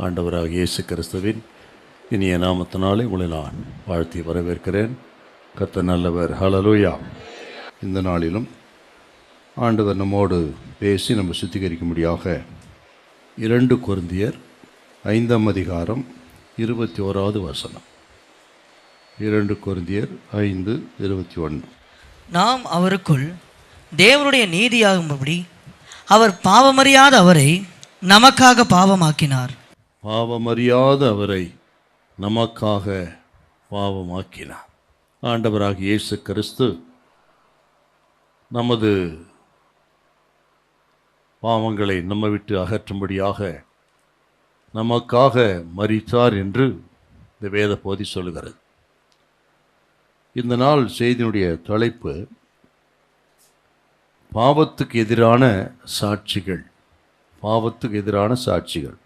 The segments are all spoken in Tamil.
ஆண்டவராக இயேசு கிறிஸ்துவின் இனிய நாமத்தினாலே உங்களை நான் வாழ்த்தி வரவேற்கிறேன். கர்த்தர் நல்லவர். ஹல்லேலூயா. இந்த நாளிலும் ஆண்டவர் நம்மோடு பேசி நம்ம சுத்திகரிக்கும்படியாக 2 கொரிந்தியர் 5ஆம் அதிகாரம் 21வது வசனம். 2 கொரிந்தியர் 5:21. நாம் அவருக்குள் தேவனுடைய நீதியாகும்படி அவர் பாவமறியாத அவரை நமக்காக பாவமாக்கினார். பாவமறியாத அவரை நமக்காக பாவமாக்கினார். ஆண்டவராக இயேசு கிறிஸ்து நமது பாவங்களை நம்ம விட்டு அகற்றும்படியாக நமக்காக மரித்தார் என்று இந்த வேத பகுதி சொல்லுகிறது. இந்த நாள் செய்தியினுடைய தலைப்பு பாவத்துக்கு எதிரான சாட்சிகள். பாவத்துக்கு எதிரான சாட்சிகள்.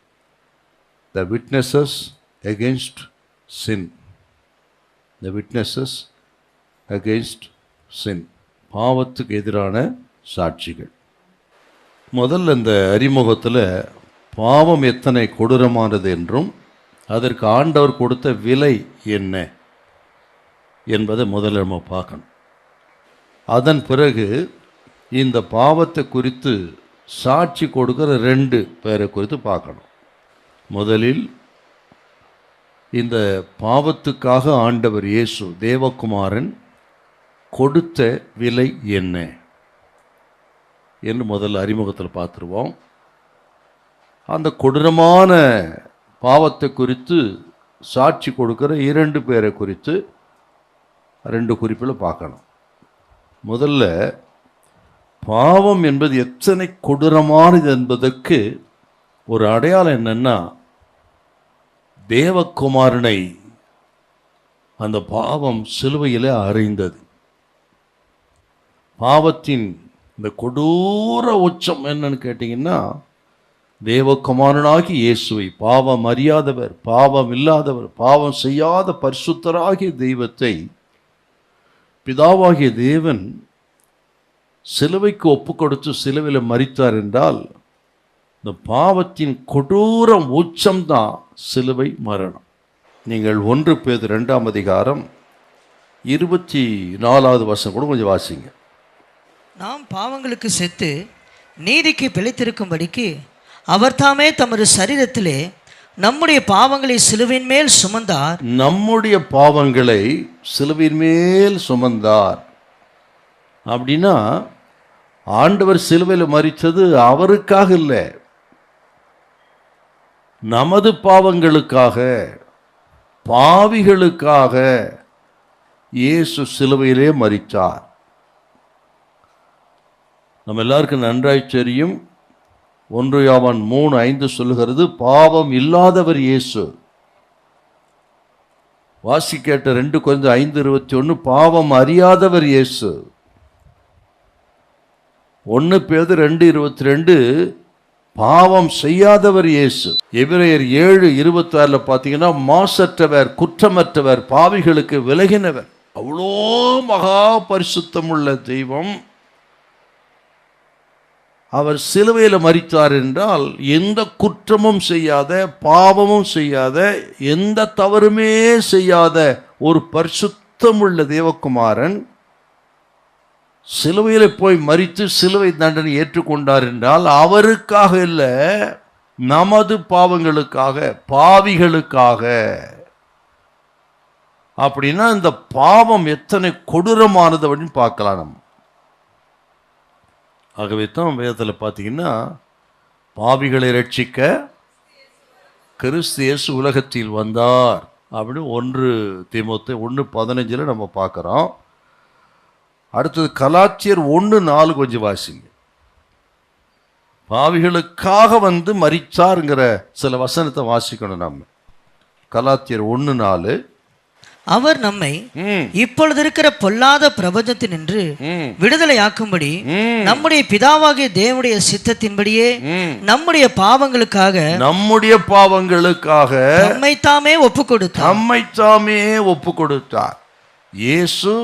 The witnesses against sin. The witnesses against sin. பாவத்துக்கு எதிரான சாட்சிகள். முதல்ல இந்த அறிமுகத்தில் பாவம் எத்தனை கொடூரமானது என்றும் அதற்கு ஆண்டவர் கொடுத்த விலை என்ன என்பதை முதல்ல நம்ம பார்க்கணும். அதன் பிறகு இந்த பாவத்தை குறித்து சாட்சி கொடுக்கிற 2 பேரை குறித்து பார்க்கணும். முதலில் இந்த பாவத்துக்காக ஆண்டவர் இயேசு தேவகுமாரன் கொடுத்த விலை என்ன என்று முதல்ல அறிமுகத்தில் பார்த்துருவோம். அந்த கொடூரமான பாவத்தை குறித்து சாட்சி கொடுக்கிற 2 பேரை குறித்து 2 குறிப்பில் பார்க்கணும். முதல்ல பாவம் என்பது எத்தனை கொடூரமானது என்பதற்கு ஒரு அடையாளம் என்னன்னா, தேவகுமாரனை அந்த பாவம் சிலுவையில் அறைந்தது. பாவத்தின் இந்த கொடூர உச்சம் என்னன்னு கேட்டிங்கன்னா, தேவகுமாரனாகி இயேசுவை, பாவம் அறியாதவர், பாவம் இல்லாதவர், பாவம் செய்யாத பரிசுத்தராகிய தெய்வத்தை பிதாவாகிய தேவன் சிலுவைக்கு ஒப்பு கொடுத்து சிலுவையில் மரித்தார் என்றால், இந்த பாவத்தின் கொடூரம் உச்சம்தான் சிலுவை மரணம். நீங்கள் 1 பேதுரு 2ஆம் அதிகாரம் 24வது வசனம் கூட கொஞ்சம் வாசிங்க. நாம் பாவங்களுக்கு செத்து நீதிக்கு பிழைத்திருக்கும்படிக்கு அவர் தாமே தமது சரீரத்திலே நம்முடைய பாவங்களை சிலுவையின் மேல் சுமந்தார். நம்முடைய பாவங்களை சிலுவையின் மேல் சுமந்தார். அப்படின்னா ஆண்டவர் சிலுவையில் மரித்தது அவருக்காக இல்லை, நமது பாவங்களுக்காக, பாவிகளுக்காக இயேசு சிலுவையிலே மரித்தார். நம்ம எல்லாருக்கும் நன்றாய் தெரியும், 1 யோவான் 3:5 சொல்லுகிறது, பாவம் இல்லாதவர் இயேசு. வாசி கேட்ட 2 கொரிந்தியர் 5:21 பாவம் அறியாதவர் இயேசு. 1 பேதுரு 2:22 பாவம் செய்யாதவர் இயேசு. எபிரேயர் 7:26 பார்த்தீங்கன்னா, மாசற்றவர், குற்றமற்றவர், பாவிகளுக்கு விலகினவர். அவ்வளோ மகா பரிசுத்தமுள்ள தெய்வம் அவர் சிலுவையில் மரித்தார் என்றால், எந்த குற்றமும் செய்யாத, பாவமும் செய்யாத, எந்த தவறுமே செய்யாத ஒரு பரிசுத்தமுள்ள தேவகுமாரன் சிலுவையில் போய் மரித்து சிலுவை தண்டனை ஏற்றுக்கொண்டார் என்றால், அவருக்காக இல்லை, நமது பாவங்களுக்காக, பாவிகளுக்காக. அப்படின்னா இந்த பாவம் எத்தனை கொடூரமானது அப்படின்னு பார்க்கலாம் நம்ம. ஆகவே தான் வேதத்தில் பார்த்தீங்கன்னா, பாவிகளை ரட்சிக்க கிறிஸ்து இயேசு உலகத்தில் வந்தார் அப்படின்னு 1 தீமோத்தேயு 1:15 நம்ம பார்க்குறோம். அடுத்தது கலாத்தியர் 1:4 கொஞ்சம் வாசிங்க. பாவிகளுக்காக வந்து மரிச்சாருங்கிற சில வசனத்தை வாசிக்கணும் நம்ம. கலாத்தியர் 1:4 அவர் நம்மை இப்பொழுது இருக்கிற பொல்லாத பிரபஞ்சத்தினின்று விடுதலையாக்கும்படி நம்முடைய பிதாவாகிய தேவனுடைய சித்தத்தின்படியே நம்முடைய பாவங்களுக்காக நம்மைத்தாமே ஒப்பு கொடுத்தார். இயேசு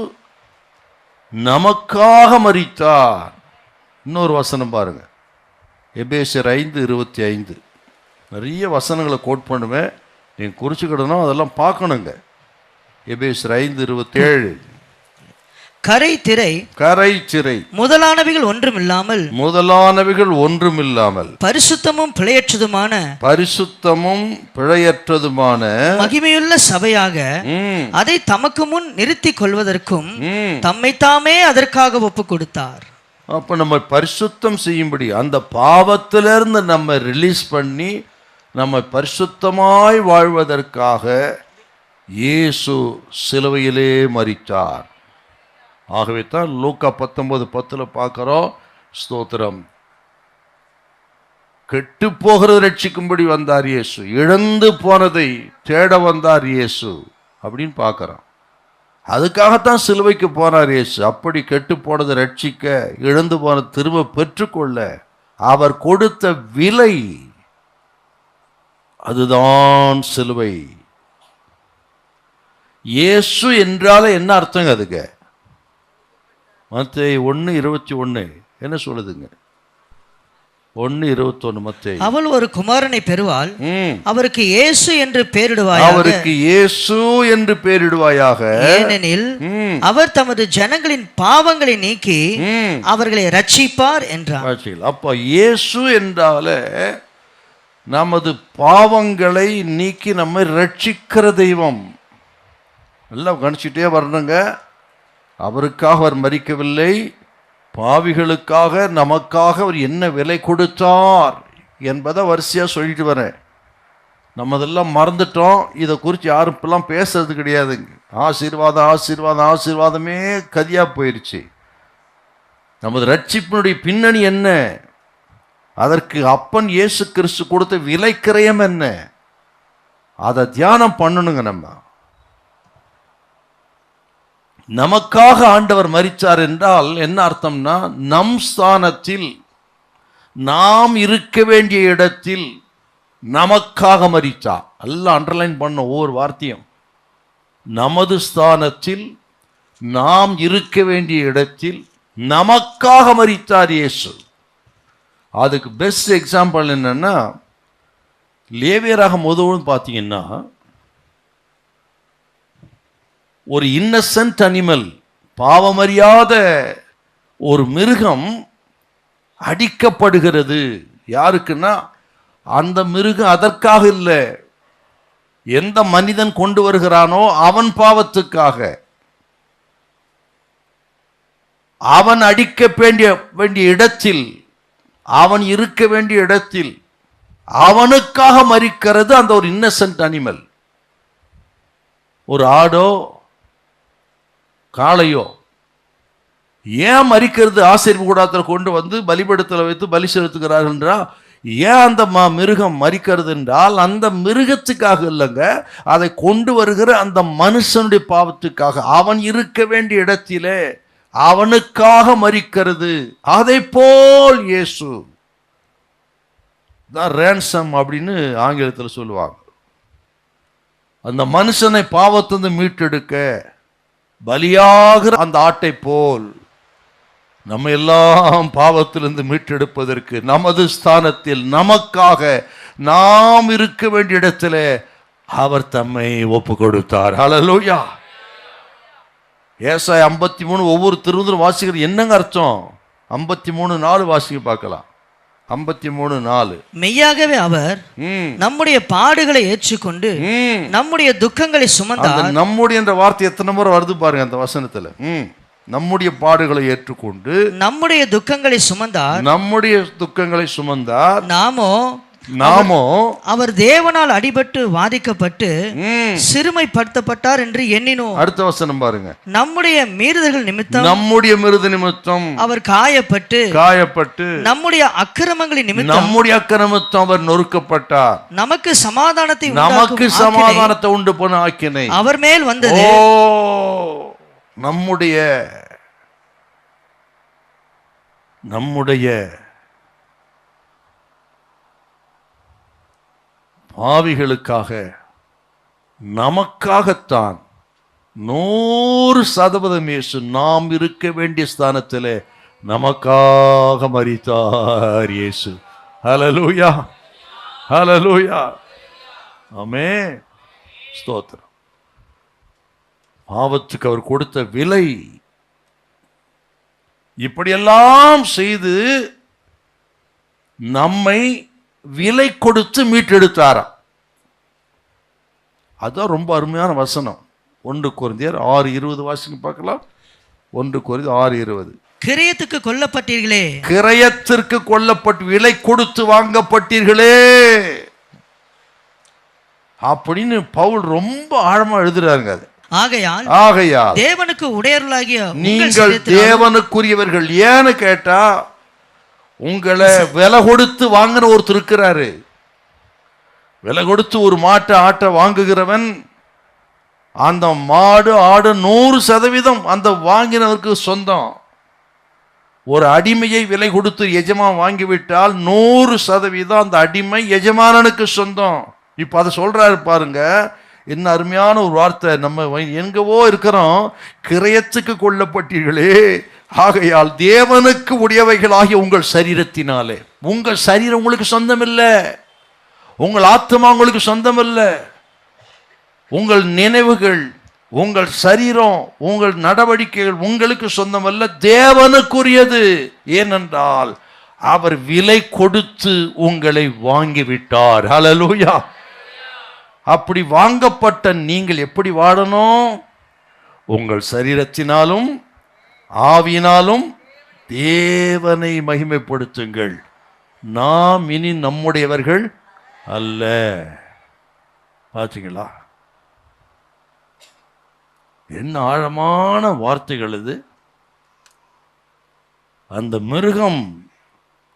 நமக்காக மரித்தார். இன்னொரு வசனம் பாருங்க, எபேசியர் 5:25. நிறைய வசனங்களை கோட் பண்ணுவேன், நீங்கள் குறிச்சுக்கிடணும், அதெல்லாம் பார்க்கணுங்க. எபேசியர் 5:27. கரை திரை முதலானவைகள் ஒன்றுமில்லாமல் பரிசுத்தமும் பிழையற்றதுமான மகிமையுள்ள சபையாக அதை தமக்கு முன் நிறுத்திக் கொள்வதற்கும் தம்மைத்தாமே அதற்காக ஒப்பு கொடுத்தார். அப்ப நம்ம பரிசுத்தம் செய்யும்படி, அந்த பாவத்திலிருந்து நம்ம ரிலீஸ் பண்ணி நம்ம பரிசுத்தமாய் வாழ்வதற்காக இயேசு சிலுவையிலே மரித்தார். ஆகவே தான் லூக்கா 19:10 பார்க்கிறோம், ஸ்தோத்திரம், கெட்டு போகிறது ரட்சிக்கும்படி வந்தார் இயேசு, இழந்து போனதை தேட வந்தார் இயேசு அப்படின்னு பார்க்கிறோம். அதுக்காகத்தான் சிலுவைக்கு போனார் இயேசு. அப்படி கெட்டு போனதை ரட்சிக்க, இழந்து போனதை திரும்ப பெற்றுக்கொள்ள அவர் கொடுத்த விலை, அதுதான் சிலுவை. இயேசு என்றால என்ன அர்த்தங்க? அதுக்கு மத்தேயு 1:21 என்ன சொல்லுதுங்க? 1:21 மத்தேயு. அவள் ஒரு குமாரனை பெறுவாள், அவருக்கு இயேசு என்று பெயரிடுவாயாக. அவருக்கு இயேசு என்று பெயரிடுவாயாக, ஏனெனில் அவர் தமது ஜனங்களின் பாவங்களை நீக்கி அவர்களை ரட்சிப்பார் என்றார். அப்ப இயேசு என்றாலே நமது பாவங்களை நீக்கி நம்மை ரட்சிக்கிற தெய்வம். எல்லாம் கணிச்சிட்டே வரணுங்க. அவருக்காக அவர் மரிக்கவில்லை, பாவிகளுக்காக நமக்காக அவர் என்ன விலை கொடுத்தார் என்பதை வரிசையாக சொல்லிட்டு வரேன். நம்ம அதெல்லாம் மறந்துட்டோம். இதை குறித்து யாரும் இப்பெல்லாம் பேசுறது கிடையாதுங்க. ஆசீர்வாதம் ஆசீர்வாதம் ஆசீர்வாதமே கதியாக போயிடுச்சு. நமது ரட்சிப்பினுடைய பின்னணி என்ன? அதற்கு அப்பன் இயேசு கிறிஸ்து கொடுத்த விலை கிரயம் என்ன? அதை தியானம் பண்ணணுங்க. நமக்காக ஆண்டவர் மரித்தார் என்றால் என்ன அர்த்தம்னா, நம் ஸ்தானத்தில், நாம் இருக்க வேண்டிய இடத்தில் நமக்காக மரித்தார். எல்லாம் அண்டர்லைன் பண்ண ஒவ்வொரு வார்த்தையும். நமது ஸ்தானத்தில், நாம் இருக்க வேண்டிய இடத்தில் நமக்காக மரித்தார் இயேசு. அதுக்கு பெஸ்ட் எக்ஸாம்பிள் என்னன்னா, லேவியராகமம் முதல்னு பார்த்தீங்கன்னா, ஒரு இன்னசென்ட் அனிமல், பாவமறியாத ஒரு மிருகம் அடிக்கப்படுகிறது. யாருக்குன்னா, அந்த மிருகம் அதற்காக இல்லை, எந்த மனிதன் கொண்டு வருகிறானோ அவன் பாவத்துக்காக. அவன் அடிக்க வேண்டிய இடத்தில், அவன் இருக்க வேண்டிய இடத்தில் அவனுக்காக மரிக்கிறது அந்த ஒரு இன்னசென்ட் அனிமல். ஒரு ஆடோ காளையோ ஏன் மரிக்கிறது? ஆசீர்வாத கூடாரத்தில் கொண்டு வந்து பலிபீடத்தில் வைத்து பலி செலுத்துகிறார்கள் என்றால், ஏன் அந்த மிருகம் மரிக்கிறது என்றால், அந்த மிருகத்துக்காக இல்லைங்க, அதை கொண்டு வருகிற அந்த மனுஷனுடைய பாவத்துக்காக. அவன் இருக்க வேண்டிய இடத்திலே அவனுக்காக மரிக்கிறது. அதை போல் இயேசு தான் ரேன்சம் அப்படின்னு ஆங்கிலத்தில் சொல்லுவாங்க. அந்த மனுஷனை பாவத்திலிருந்து மீட்டெடுக்க பலியாகிற அந்த ஆட்டை போல் நம்ம எல்லாம் பாவத்திலிருந்து மீட்டெடுப்பதற்கு நமது ஸ்தானத்தில் நமக்காக நாம் இருக்க வேண்டிய இடத்துல அவர் தம்மை ஒப்பு கொடுத்தார். ஹல்லேலூயா. ஏசாயா 53 ஒவ்வொரு திருவந்தரும் வாசிக்கிற என்னங்க அர்த்தம்? 53:4 வாசிக்க பார்க்கலாம். 53:4. மெய்யாகவே அவர் நம்முடைய பாடுகளை ஏற்றுக்கொண்டு நம்முடைய துக்கங்களை சுமந்தார். நம்முடைய என்ற வார்த்தை எத்தனை முறை வருது பாருங்க அந்த வசனத்துல. நம்முடைய பாடுகளை ஏற்றுக்கொண்டு நம்முடைய துக்கங்களை சுமந்தார். நம்முடைய துக்கங்களை சுமந்தார். நாமோ அவர் தேவனால் அடிபட்டு வாதிக்கப்பட்டு சிறுமைப்படுத்தப்பட்டார் என்று எண்ணினோம். அடுத்த வசனம் பாருங்க. நம்முடைய மீறுதல்கள் நிமித்தம் அவர் காயப்பட்டு நம்முடைய அக்கிரமங்களின் நிமித்தம் அவர் நொறுக்கப்பட்டார். நமக்கு சமாதானத்தை உண்டு போன ஆக்கினை அவர் மேல் வந்தது. நம்முடைய பாவிகளுக்காக, நமக்காகத்தான் 100% இயேசு நாம் இருக்க வேண்டிய ஸ்தானத்திலே நமக்காக மரித்தார் இயேசு. ஹல்லேலூயா. ஹல்லேலூயா. ஆமென். ஸ்தோத்திரம். பாவத்துக்கு அவர் கொடுத்த விலை, இப்படியெல்லாம் செய்து நம்மை விலை கொடுத்து மீட்டெடுத்தாராம். அதான் ரொம்ப அருமையான வசனம். 1 கொரிந்தியர் 6:20 வாசிங்க பார்க்கலாம். 1 கொரிந்தியர் 6:20. கிரயத்துக்கு கொல்லப்பட்டீர்களே, கிரயத்திற்கு கொல்லப்பட்டு விலை கொடுத்து வாங்கப்பட்டீர்களே அப்படின்னு பவுல் ரொம்ப ஆழமா எழுதுறாங்க. அது ஆகையால் தேவனுக்கு உடையவர்களாகிய நீங்கள் தேவனுக்குரியவர்கள். ஏன்னு கேட்டா, உங்களை விலை கொடுத்து வாங்கின ஒருத்தர் இருக்கிறாரு. விலை கொடுத்து ஒரு மாட்டை ஆட்டை வாங்குகிறவன், அந்த மாடு ஆடு 100% அந்த வாங்கினவருக்கு சொந்தம். ஒரு அடிமையை விலை கொடுத்து எஜமான் வாங்கிவிட்டால் 100% அந்த அடிமை எஜமானனுக்கு சொந்தம். இப்ப அதை சொல்றாரு பாருங்க, என்ன அருமையான ஒரு வார்த்தை. நம்ம எங்கவோ இருக்கிறோம். கிரயத்துக்கு கொல்லப்பட்டீர்களே, ஆகையால் தேவனுக்கு உடையவைகளாகிய உங்கள் சரீரத்தினாலே. உங்கள் சரீரம் உங்களுக்கு சொந்தம் இல்லை, உங்கள் ஆத்மா உங்களுக்கு சொந்தம் இல்லை. உங்கள் நினைவுகள், உங்கள் சரீரம், உங்கள் நடவடிக்கைகள் உங்களுக்கு சொந்தம் அல்ல, தேவனுக்குரியது. ஏனென்றால் அவர் விலை கொடுத்து உங்களை வாங்கிவிட்டார். ஹல்லேலூயா. அப்படி வாங்கப்பட்ட நீங்கள் எப்படி வாழணும்? உங்கள் சரீரத்தினாலும் ஆவியினாலும் தேவனை மகிமைப்படுத்துங்கள். நாம் இனி நம்முடையவர்கள் அல்ல. பார்த்தீங்களா? என்ன ஆழமான வார்த்தைகள் இது. அந்த மிருகம்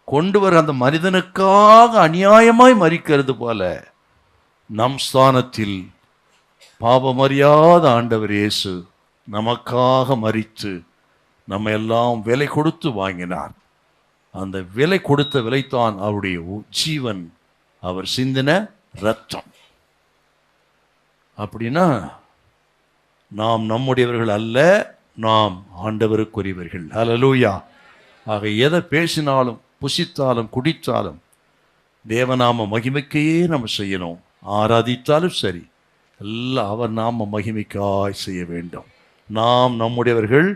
கொண்டு வர அந்த மனிதனுக்காக அநியாயமாய் மரிக்கிறது போல, நம் ஸ்தானத்தில் பாவமறியாத ஆண்டவர் இயேசு நமக்காக மரித்து நம்ம எல்லாம் விலை கொடுத்து வாங்கினார். அந்த விலை கொடுத்த விலைத்தான் அவருடைய ஜீவன், அவர் சிந்தின இரத்தம். அப்படின்னா நாம் நம்முடையவர்கள் அல்ல, நாம் ஆண்டவருக்குரியவர்கள். ஹல்லேலூயா. ஆக எதை பேசினாலும் புசித்தாலும் குடித்தாலும் தேவநாம மகிமைக்கையே நம்ம செய்யணும். ஆராதித்தாலும் சரி, எல்லாம் அவர் நாம மகிமைக்காய் செய்ய வேண்டும். நாம் நம்முடையவர்கள்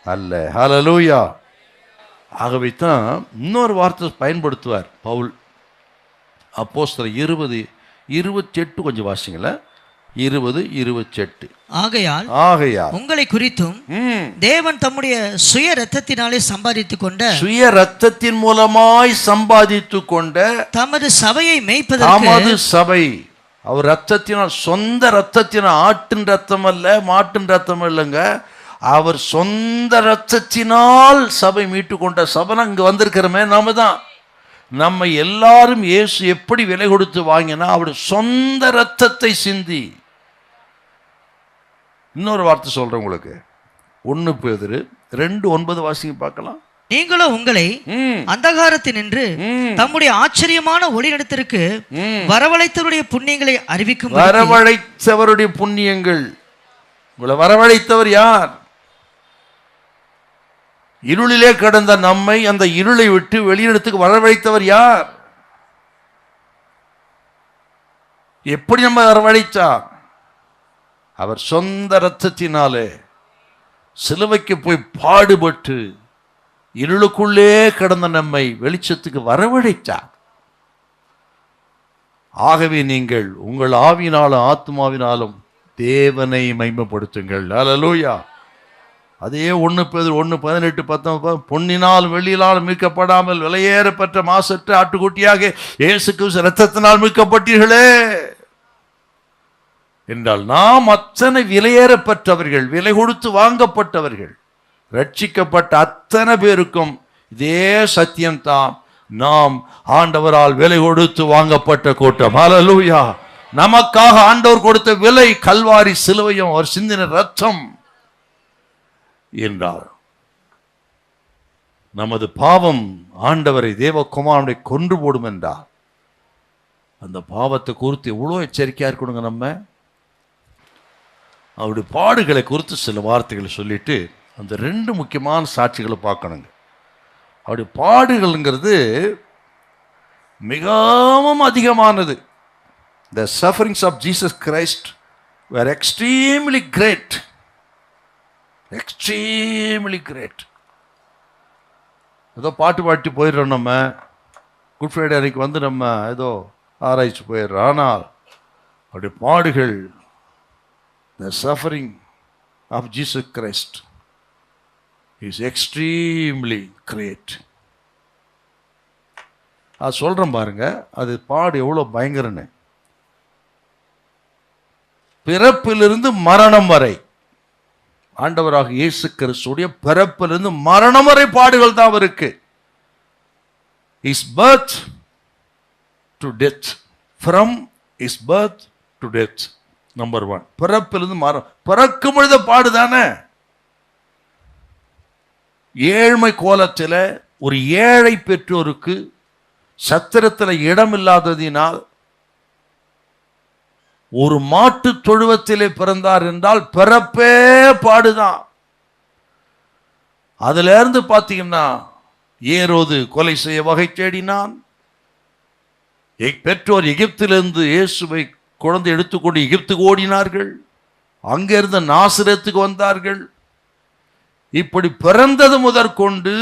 அல்ல. ஹல்லேலூயா. ஆகவே தான் இன்னொரு வார்த்தை பயன்படுத்துவார் பவுல். அப்போஸ்தலர் 20:28 கொஞ்சம் வாசிங்களேன். 20:28. ஆகையால் உங்களை குறித்தும் தேவன் தம்முடைய சுய ரத்தத்தினாலே சம்பாதித்துக் கொண்ட, சுய ரத்தத்தின் மூலமாய் சம்பாதித்துக் கொண்ட தமது சபையை மேய்ப்பதற்கு, தமது சபை அவர் ரத்தத்தினால், சொந்த ரத்தத்தினால், ஆட்டின் ரத்தம் அல்ல, மாட்டின் ரத்தம் இல்லைங்க, அவர் சொந்த ரத்தத்தினால் சபை மீட்டு கொண்ட சபை. இங்க வந்திருக்கிறோமே நாம தான். நம்ம எல்லாரும் இயேசு எப்படி விலை கொடுத்து வாங்கினா, அவருடைய சொந்த ரத்தத்தை சிந்தி. இன்னொரு வார்த்தை சொல்றேன் உங்களுக்கு. 1 பேதுரு 2:9 வாசிங்க பார்க்கலாம். நீங்களோ உங்களை அந்தகாரத்தினின்று தம்முடைய ஆச்சரியமான ஒளியிடத்திற்கு வரவழைத்தவருடைய புண்ணியங்களை அறிவிக்கும். வரவழைத்தவருடைய புண்ணியங்கள். உங்களை வரவழைத்தவர் யார்? இருளிலே கடந்த நம்மை அந்த இருளை விட்டு வெளியிடத்துக்கு வரவழைத்தவர் யார்? எப்படி நம்ம வரவழைத்தார்? அவர் சொந்த இரத்தத்தினாலே சிலுவைக்கு போய் பாடுபட்டு இருளுக்குள்ளே கடந்த நம்மை வெளிச்சத்துக்கு வரவழைத்தார். ஆகவே நீங்கள் உங்கள் ஆவியினாலும் ஆத்மாவினாலும் தேவனை மகிமைப்படுத்துங்கள். ஹல்லேலூயா. அதே 1 பேதுரு 1:18-19, பொன்னினால் வெள்ளியினால் மீட்கப்படாமல் விலையேறப்பட்ட மாசற்ற ஆட்டுக்குட்டியாக இயேசு கிறிஸ்து இரத்தத்தினால் மீட்கப்பட்டீர்களே என்றால், நாம் அத்தனை விலையேறப்பட்டவர்கள், விலை கொடுத்து வாங்கப்பட்டவர்கள். ரட்சிக்கப்பட்ட அத்தனை பேருக்கும் இதே சத்தியம்தான். நாம் ஆண்டவரால் விலை கொடுத்து வாங்கப்பட்ட கூட்டம். ஹல்லேலூயா. நமக்காக ஆண்டவர் கொடுத்த விலை கல்வாரி சிலுவையும் அவர் சிந்தின ரத்தம் என்றார். நமது பாவம் ஆண்டவரை தேவகுமாரனை கொன்று போடும் என்றார். அந்த பாவத்தை குறித்து எவ்வளோ எச்சரிக்கையா இருக்கணுங்க. நம்ம அவருடைய பாடுகளை குறித்து சில வார்த்தைகளை சொல்லிட்டு அந்த 2 முக்கியமான சாட்சிகளை பார்க்கணுங்க. அவருடைய பாடுகள்ங்கிறது மிகவும் அதிகமானது. The sufferings of Jesus Christ were extremely great. Extremely great. ஏதோ பாட்டு பாட்டு போயிடுறோம். நம்ம குட் ஃப்ரைடே அன்னைக்கு வந்து நம்ம ஏதோ ஆராய்ச்சி போயிடுறோம். ஆனால் அவருடைய பாடுகள், the suffering of Jesus Christ is extremely great. அது சொல்கிறேன் பாருங்க, அது பாடு எவ்வளோ பயங்கரன்னு. பிறப்பிலிருந்து மரணம் வரை, ஆண்டவராக இயேசு கிறிஸ்துடைய பிறப்பிலிருந்து மரணம் வரை பாடுகள் தான் இருக்கு. His birth to death, from his birth to death. Number 1, பிறப்பிலிருந்து மரணம். பிறக்கும் பொழுது பாடுதானே. ஏழ்மை கோலத்தில் ஒரு ஏழை பெற்றோருக்கு சத்திரத்தில் இடம் இல்லாததினால் ஒரு மாட்டு தொழுவத்திலே பிறந்தார் என்றால் பிறப்பே பாடுதான். அதுல இருந்து பார்த்தீங்கன்னா ஏரோது கொலை செய்ய வகை தேடினான். பெற்றோர் எகிப்திலிருந்து இயேசுவை குழந்தை எடுத்துக்கொண்டு எகிப்துக்கு ஓடினார்கள். அங்கிருந்து நாசரேத்துக்கு வந்தார்கள். இப்படி பிறந்தது முதற்கொண்டு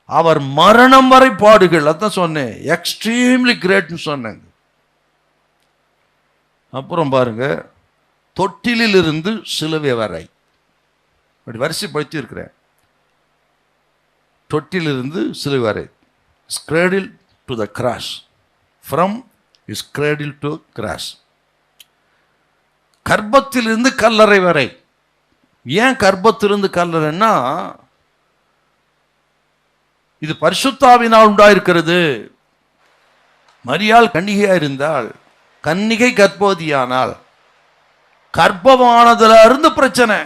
அவர் மரணம் வரை பாடுகள். அதான் சொன்னேன், எக்ஸ்ட்ரீம்லி கிரேட்னு சொன்னாங்க. அப்புறம் பாருங்க, தொட்டிலில் இருந்து சிலுவை வரை அப்படி வரிசைப்படுத்தி இருக்கிறேன். தொட்டிலிருந்து சிலுவை வரை, cradle to the cross, from his cradle to cross. கர்ப்பத்திலிருந்து கல்லறை வரை. ஏன் கர்ப்பத்திலிருந்து கல்லறைன்னா, இது பரிசுத்தாவினால் உண்டாயிருக்கிறது. மரியாள் கன்னிகையா இருந்தால், கன்னிகை கர்ப்பவதியானால், கர்ப்பமானதுல இருந்து பிரச்சனை.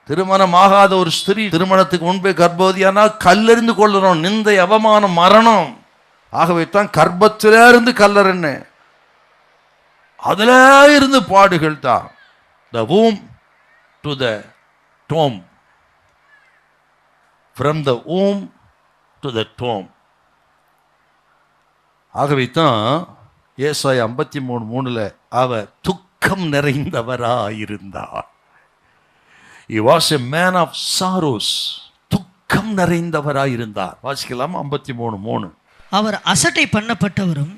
திருமணம் ஆகாத ஒரு ஸ்திரீ திருமணத்துக்கு முன்பே கர்ப்பவதியானால் கல்லெறிந்து கொள்ளணும், நிந்தை, அவமானம், மரணம். ஆகவே தான் கர்ப்பத்தில இருந்து கல்லறைன்னு, அதுல இருந்து பாடுகள் தான். The womb to the tomb, from the womb to the tomb. ஆகவே தான் ஏசாயா 53:3 அவர் துக்கம் நிறைந்தவராயிருந்தார். He was a man of sorrows. துக்கம் நிறைந்தவராயிருந்தார். வாசிக்கலாம் 53:3. அவர் அசட்டை பண்ணப்பட்டவரும்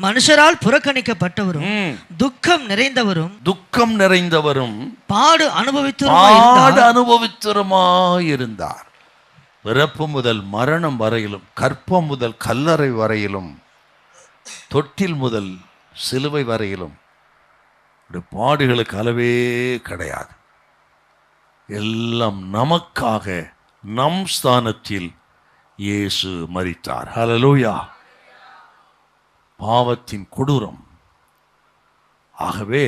மனுஷரால் புறக்கணிக்கப்பட்டவரும் துக்கம் நிறைந்தவரும் பாடு அனுபவித்தருமாயிருந்தார். பிறப்பு முதல் மரணம் வரையிலும், கற்பம் முதல் கல்லறை வரையிலும், தொட்டில் முதல் சிலுவை வரையிலும் பாடுகளுக்கு அளவே கிடையாது. எல்லாம் நமக்காக, நம் ஸ்தானத்தில் இயேசு மரித்தார். ஹல்லேலூயா. பாவத்தின் கொடூரம். ஆகவே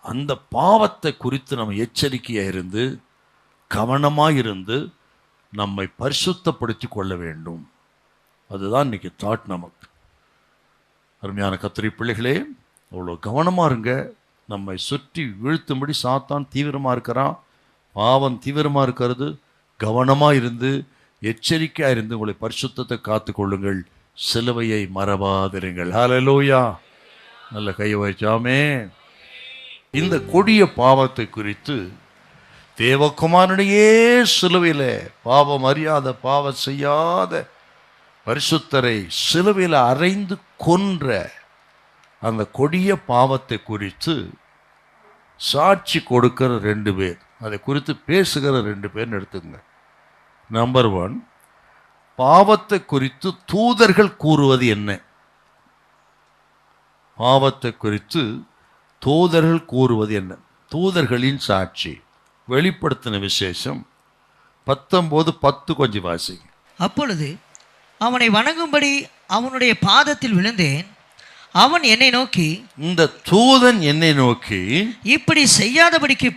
அந்த பாவத்தை குறித்து நம்ம எச்சரிக்கையாக இருந்து, கவனமாயிருந்து நம்மை பரிசுத்தப்படுத்தி கொள்ள வேண்டும். அதுதான் இன்னைக்கு தாட் நமக்கு. அருமையான கர்த்தருடைய பிள்ளைகளே, அவ்வளோ கவனமாக இருங்க. நம்மை சுற்றி வீழ்த்தும்படி சாத்தான் தீவிரமாக இருக்கிறான். பாவம் தீவிரமாக இருக்கிறது. கவனமாக இருந்து, எச்சரிக்கையாக இருந்து உங்களை பரிசுத்தத்தை காத்து கொள்ளுங்கள். சிலுவையை மறவாதிருங்கள். ஹல்லேலூயா. நல்ல கையை வச்சாமே. இந்த கொடிய பாவத்தை குறித்து தேவகுமாரனையே சிலுவையில் பாவம் அறியாத, பாவம் செய்யாத பரிசுத்தரை சிலுவையில் அறைந்து கொன்ற அந்த கொடிய பாவத்தை குறித்து சாட்சி கொடுக்கிற 2 பேர், அதை குறித்து பேசுகிற 2 பேர் எடுத்துங்க. நம்பர் 1, பாவத்தை குறித்து தூதர்கள் கூறுவது என்ன? பாவத்தை குறித்து தூதர்கள் கூறுவது என்ன? தூதர்களின் சாட்சி. வெளிப்படுத்தின விசேஷம் 19:10 கொஞ்சம் வாசிங்க. அப்பொழுது அவனை வணங்கும்படி அவனுடைய பாதத்தில் விழுந்தேன். அவன் என்னை நோக்கி, இந்த தூதன் என்னை நோக்கி, இப்படி செய்யாதபடிக்கு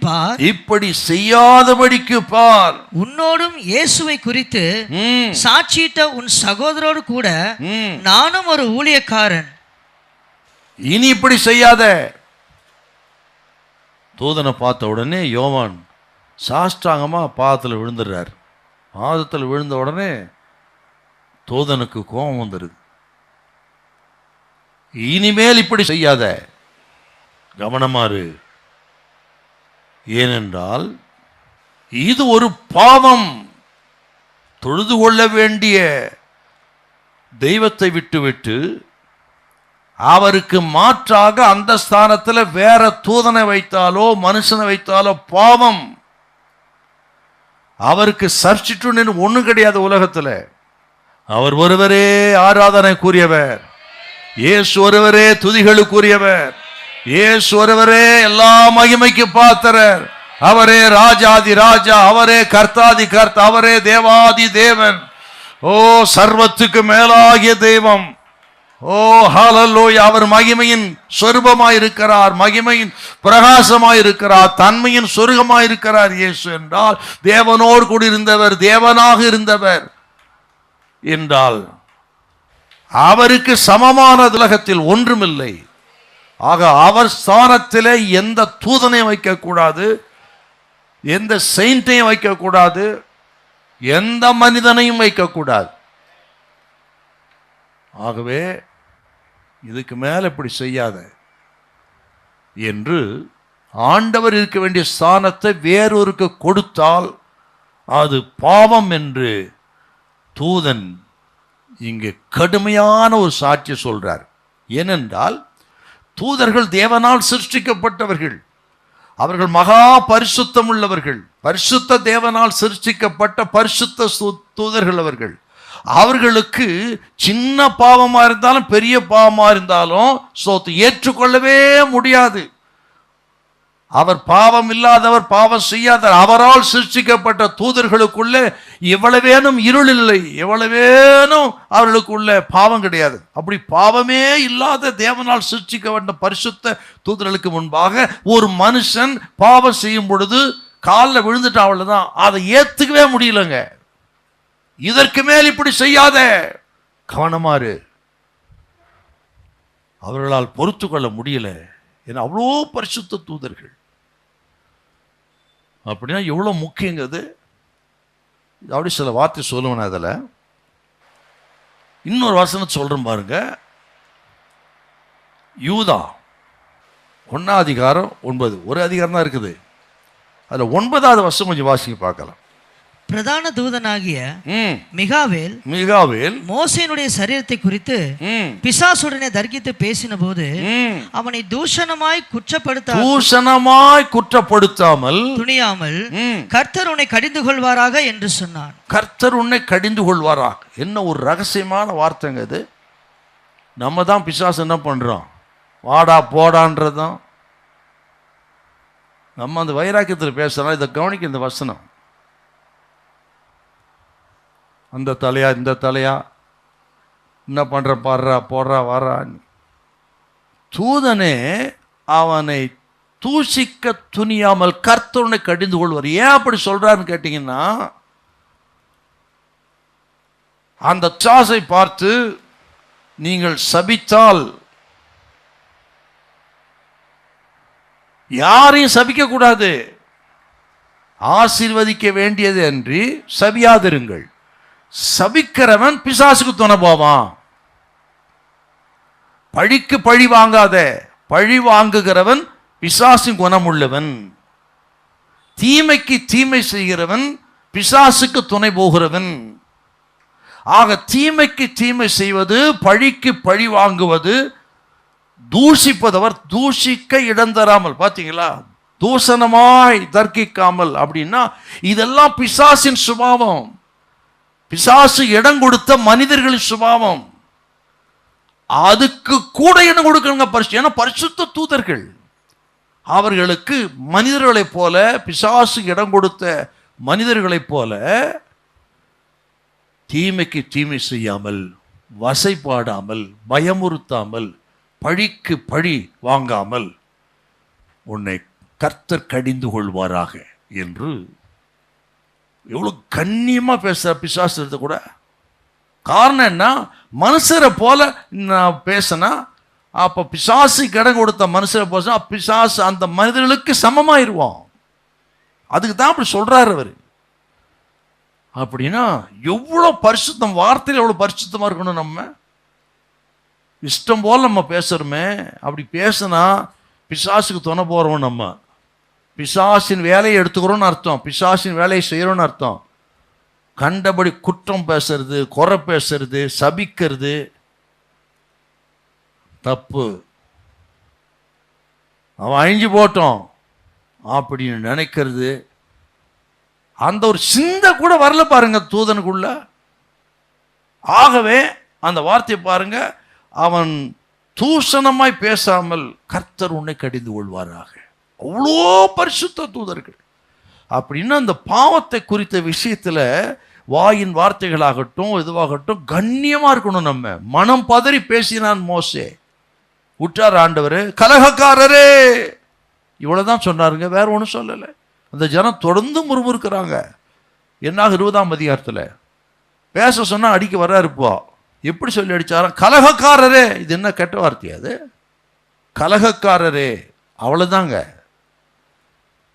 பார், உன்னோடும் இயேசுவை குறித்து சாட்சியிட்ட உன் சகோதரோடு கூட நானும் ஒரு ஊழியக்காரன். இனி இப்படி செய்யாத. தூதனை பார்த்த உடனே யோவான் சாஷ்டாங்கமா பாதத்தில் விழுந்துடுறார். பாதத்தில் விழுந்த உடனே தூதனுக்கு கோபம் வந்துடுது. இனிமேல் இப்படி செய்யாத, கவனமாறு. ஏனென்றால் இது ஒரு பாவம். தொழுது கொள்ள வேண்டிய தெய்வத்தை விட்டுவிட்டு அவருக்கு மாற்றாக அந்த ஸ்தானத்தில் வேற தூதனை வைத்தாலோ மனுஷனை வைத்தாலோ பாவம். அவருக்கு சப்ஸ்டிட்யூட் ஒண்ணு கிடையாது உலகத்தில். அவர் ஒருவரே ஆராதனைக்குரியவர், இயேசு ஒருவரே துதிகளுக்குரியவர், இயேசு ஒருவரே எல்லா மகிமைக்கு பாத்திரர். அவரே ராஜாதி ராஜா, அவரே கர்த்தாதி கர்த்தா, அவரே தேவாதி தேவன். ஓ, சர்வத்துக்கு மேலாகிய தெய்வம். ஓ ஹல்லேலூயா. அவர் மகிமையின் சொரூபமாயிருக்கிறார், மகிமையின் பிரகாசமாயிருக்கிறார், தன்மையின் சொருகமாயிருக்கிறார். இயேசு என்றால் தேவனோடு கூட இருந்தவர், தேவனாக இருந்தவர் என்றால் அவருக்கு சமமான உலகத்தில் ஒன்றுமில்லை. ஆக அவர் ஸ்தானத்திலே எந்த தூதனையும் வைக்கக்கூடாது, எந்த செயின்ட்டையும் வைக்கக்கூடாது, எந்த மனிதனையும் வைக்கக்கூடாது. ஆகவே இதுக்கு மேல இப்படி செய்யாத என்று ஆண்டவர் இருக்க வேண்டிய ஸ்தானத்தை வேறொருக்கு கொடுத்தால் அது பாவம் என்று தூதன் இங்கு கடுமையான ஒரு சாட்சி சொல்றார். ஏனென்றால் தூதர்கள் தேவனால் சிருஷ்டிக்கப்பட்டவர்கள், அவர்கள் மகா பரிசுத்தம் உள்ளவர்கள், பரிசுத்த தேவனால் சிருஷ்டிக்கப்பட்ட பரிசுத்த தூதர்கள் அவர்கள். அவர்களுக்கு சின்ன பாவமா இருந்தாலும் பெரிய பாவமா இருந்தாலும் ஏற்றுக்கொள்ளவே முடியாது. அவர் பாவம் இல்லாதவர், பாவம் செய்யாதவர். அவரால் சிருஷ்டிக்கப்பட்ட தூதர்களுக்குள்ளே எவ்வளவேனும் இருள் இல்லை, எவ்வளவேனும் அவர்களுக்குள்ள பாவம் கிடையாது. அப்படி பாவமே இல்லாத தேவனால் சிருஷ்டிக்கப்பட்ட பரிசுத்த தூதர்களுக்கு முன்பாக ஒரு மனுஷன் பாவம் செய்யும் பொழுது காலில் விழுந்துட்டு அவ்வளவுதான், அதை ஏத்துக்கவே முடியலங்க. இதற்கு மேல் இப்படி செய்யாத, கவனமாறு. அவர்களால் பொறுத்து கொள்ள முடியல. ஏன்னா அவ்வளோ பரிசுத்த தூதர்கள். அப்படின்னா எவ்வளோ முக்கியங்கிறது. அப்படி சில வார்த்தை சொல்லுவேன். அதில் இன்னொரு வசனம் சொல்றேன் பாருங்க. யூதா 1 அதிகாரம் 9, ஒரு அதிகாரம் தான் இருக்குது. அதில் 9வது வசனம் கொஞ்சம் வாசிக்க பார்க்கலாம். பிரதான தூதனாகிய மிகாவேல் மோசேயினுடைய சரீரத்தை குறித்து பிசாசுடனே தர்க்கித்து பேசின போது அவனை தூஷணமாய் குற்றப்படுத்தாமல் துணியாமல் கர்த்தர் உன்னை கடிந்து கொள்வாராக என்று சொன்னான். கர்த்தர் உன்னை கடிந்து கொள்வாராக. என்ன ஒரு ரகசியமான வார்த்தைங்க இது. நம்ம தான் பிசாசு என்ன பண்றோம், வாடா போடான்றதும். நம்ம அந்த வைராக்கியத்தில் பேசுறோம். இதை கவனிக்க இந்த வசனம். அந்த தலையா இந்த தலையா என்ன பண்ற, பாடுறா போடுறா வாரா. தூதனே அவனை தூசிக்க துணியாமல் கர்த்தனை கடிந்து கொள்வார். ஏன் அப்படி சொல்றாருன்னு கேட்டீங்கன்னா, அந்த சாசை பார்த்து நீங்கள் சபித்தால் யாரையும் சபிக்க கூடாது, ஆசீர்வதிக்க வேண்டியது அன்றி சபியாதிருங்கள். சபிக்கிறவன் பிசாசுக்கு துணை போவான். பழிக்கு பழி வாங்காத, பழி வாங்குகிறவன் பிசாசின் குணமுள்ளவன். தீமைக்கு தீமை செய்கிறவன் பிசாசுக்கு துணை போகிறவன். ஆக தீமைக்கு தீமை செய்வது, பழிக்கு பழி வாங்குவது, தூஷிப்பதவர் தூஷிக்க இடம் தராமல், பார்த்தீங்களா, தூஷணமாய் தர்க்கிக்காமல். அப்படின்னா இதெல்லாம் பிசாசின் சுபாவம், பிசாசு இடம் கொடுத்த மனிதர்களின் சுபாவம். அதுக்கு கூட இடம் கொடுக்கணுங்க ஏன்னா பரிசுத்த தூதர்கள். அவர்களுக்கு மனிதர்களைப் போல, பிசாசு இடம் கொடுத்த மனிதர்களைப் போல தீமைக்கு தீமை செய்யாமல், வசைப்பாடாமல், பயமுறுத்தாமல், பழிக்கு பழி வாங்காமல் உன்னை கர்த்தர் கடிந்து கொள்வாராக என்று எவ்வளவு கண்ணியமா பேசுற பிசாசு கூட. காரணம் என்ன, மனுஷரை போல நான் பேசினா அப்ப பிசாசு இடம் கொடுத்த மனுஷரை போல பிசாசு அந்த மனிதர்களுக்கு சமமாயிருவான். அதுக்கு தான் அப்படி சொல்றாரு அவர். அப்படின்னா எவ்வளோ பரிசுத்தம், வார்த்தையில் எவ்வளோ பரிசுத்தமாக இருக்கணும். நம்ம இஷ்டம் போல் நம்ம பேசுகிறோமே, அப்படி பேசுனா பிசாசுக்கு துணை போகிறோம். நம்ம பிசாசின் வேலையை எடுத்துக்கிறோன்னு அர்த்தம், பிசாசின் வேலையை செய்கிறோன்னு அர்த்தம். கண்டபடி குற்றம் பேசுறது, குறை பேசுறது, சபிக்கிறது தப்பு. அவன் அழிஞ்சு போட்டோம் அப்படின்னு நினைக்கிறது, அந்த ஒரு சிந்தை கூட வரல பாருங்க தூதனுக்குள்ள. ஆகவே அந்த வார்த்தையை பாருங்க, அவன் தூஷணமாய் பேசாமல் கர்த்தர் உன்னை கடிந்து கொள்வாராக. அவ்வளோ பரிசுத்த தூதர்கள். அப்படின்னா அந்த பாவத்தை குறித்த விஷயத்துல வாயின் வார்த்தைகளாகட்டும் எதுவாகட்டும் கண்ணியமா இருக்கணும். நம்ம மனம் பதறி பேசினான் மோசே, விட்டார் ஆண்டவர். கலகக்காரரே இவ்வளவுதான் சொன்னாருங்க, வேற ஒன்றும் சொல்லலை. அந்த ஜனம் தொடர்ந்து முறுமுறுக்கிறாங்க. என்னாக 20ஆம் அதிகாரத்தில் பேச சொன்னா அடிக்க வர்றாரு. இப்போ எப்படி சொல்லி அடிச்சாராம்? கலகக்காரரே. இது என்ன கெட்ட வார்த்தையா? அது கலகக்காரரே. அவ்வளவுதாங்க.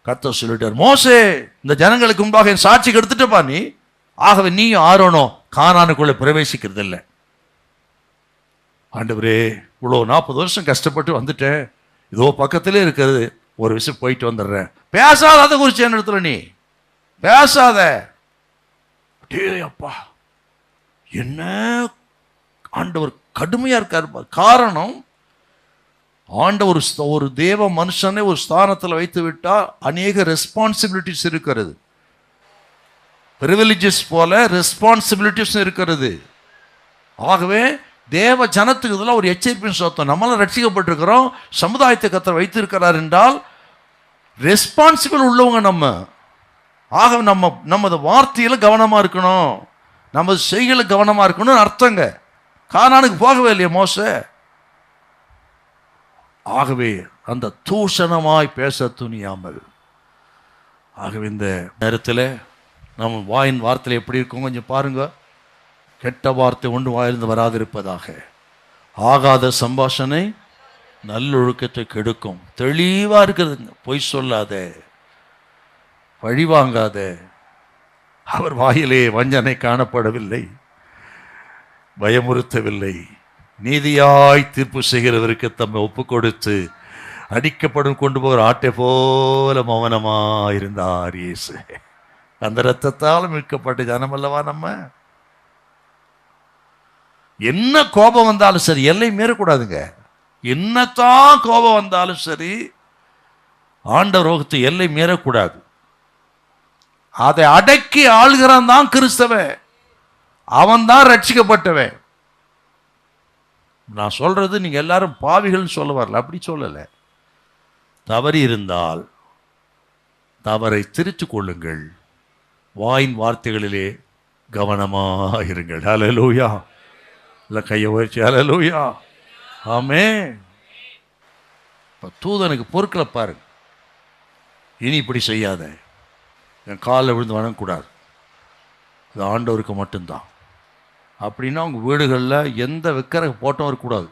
கர்த்தர் சொல்லிட்டார், மோசே இந்த ஜனங்களுக்கு முன்பாக என் சாட்சி கெடுத்துட்டப்பா நீ, ஆகவே நீயும் ஆரோனும் கானானுக்குள்ள பிரவேசிக்கிறது இல்லை. ஆண்டவரே இவ்வளோ 40 வருஷம் கஷ்டப்பட்டு வந்துட்டேன், இதோ பக்கத்திலே இருக்கிறது, ஒரு விஷயம் போயிட்டு வந்துடுறேன். பேசாத, அதை குறித்து என்ன இடத்துல நீ பேசாத. அப்பா என்ன ஆண்டவர் கடுமையா இருக்காரு. காரணம், ஆண்டவர் ஒரு தேவ மனுஷனை ஒரு ஸ்தானத்தில் வைத்து விட்டால் அநேக ரெஸ்பான்சிபிலிட்டிஸ் இருக்கிறது. பிரிவிலேஜஸ் போல ரெஸ்பான்சிபிலிட்டிஸ் இருக்கிறது. ஆகவே தேவ ஜனத்துக்கு இதெல்லாம் ஒரு எச்சரிப்பின் சத்தம். நம்மளாம் ரட்சிக்கப்பட்டிருக்கிறோம், சமுதாயத்தை கர்த்தர் வைத்திருக்கிறார் என்றால் ரெஸ்பான்சிபிள் உள்ளவங்க நம்ம. ஆகவே நமது வார்த்தையில் கவனமாக இருக்கணும், நமது செய்களை கவனமாக இருக்கணும்னு அர்த்தங்க. கானானுக்கு போகவே இல்லையா மோசே? ஆகவே அந்த தூஷணமாய் பேச துணியாமல். ஆகவே இந்த நேரத்தில் நம்ம வாயின் வார்த்தையில் எப்படி இருக்கும் கொஞ்சம் பாருங்க. கெட்ட வார்த்தை ஒன்று வாயிலிருந்து வராதிருப்பதாக. ஆகாத சம்பாஷணை நல்லொழுக்கத்தை கெடுக்கும். தெளிவாக இருக்கிறதுங்க. பொய் சொல்லாத, பழி வாங்காத. அவர் வாயிலே வஞ்சனை காணப்படவில்லை, பயமுறுத்தவில்லை. நீதியாய் தீர்ப்பு செய்கிறவருக்கு தம்மை ஒப்பு கொடுத்து அடிக்கப்படும் கொண்டு போகிற ஆட்டை போல மௌனமாக இருந்தார் இயேசு. அந்த இரத்தத்தால் மீட்கப்பட்ட ஜனம் அல்லவா நம்ம. என்ன கோபம் வந்தாலும் சரி எல்லை மீறக்கூடாதுங்க. என்னத்தான் கோபம் வந்தாலும் சரி ஆண்டவர் ரோகத்தை எல்லை மீறக்கூடாது. அதை அடக்கி ஆளுகிறான் தான் கிறிஸ்தவன், அவன் தான் ரட்சிக்கப்பட்டவன். நான் சொல்றது நீங்க எல்லாரும் பாவிகள்னு சொல்ல வரல, அப்படி சொல்லலை. தவறி இருந்தால் தவறை திருத்திக் கொள்ளுங்கள், வாயின் வார்த்தைகளிலே கவனமாக இருங்கள். ஹல்லேலூயா. இல்லை கையை உயர்ச்சி ஹல்லேலூயா. ஆமென். இப்போ தூதனுக்கு பொறுக்கலை பாருங்க. இனி இப்படி செய்யாத, என் காலில் விழுந்து வணங்கக்கூடாது, இது ஆண்டவருக்கு மட்டும்தான். அப்படின்னா உங்கள் வீடுகளில் எந்த விக்கிரக போட்டோம் இருக்கக்கூடாது,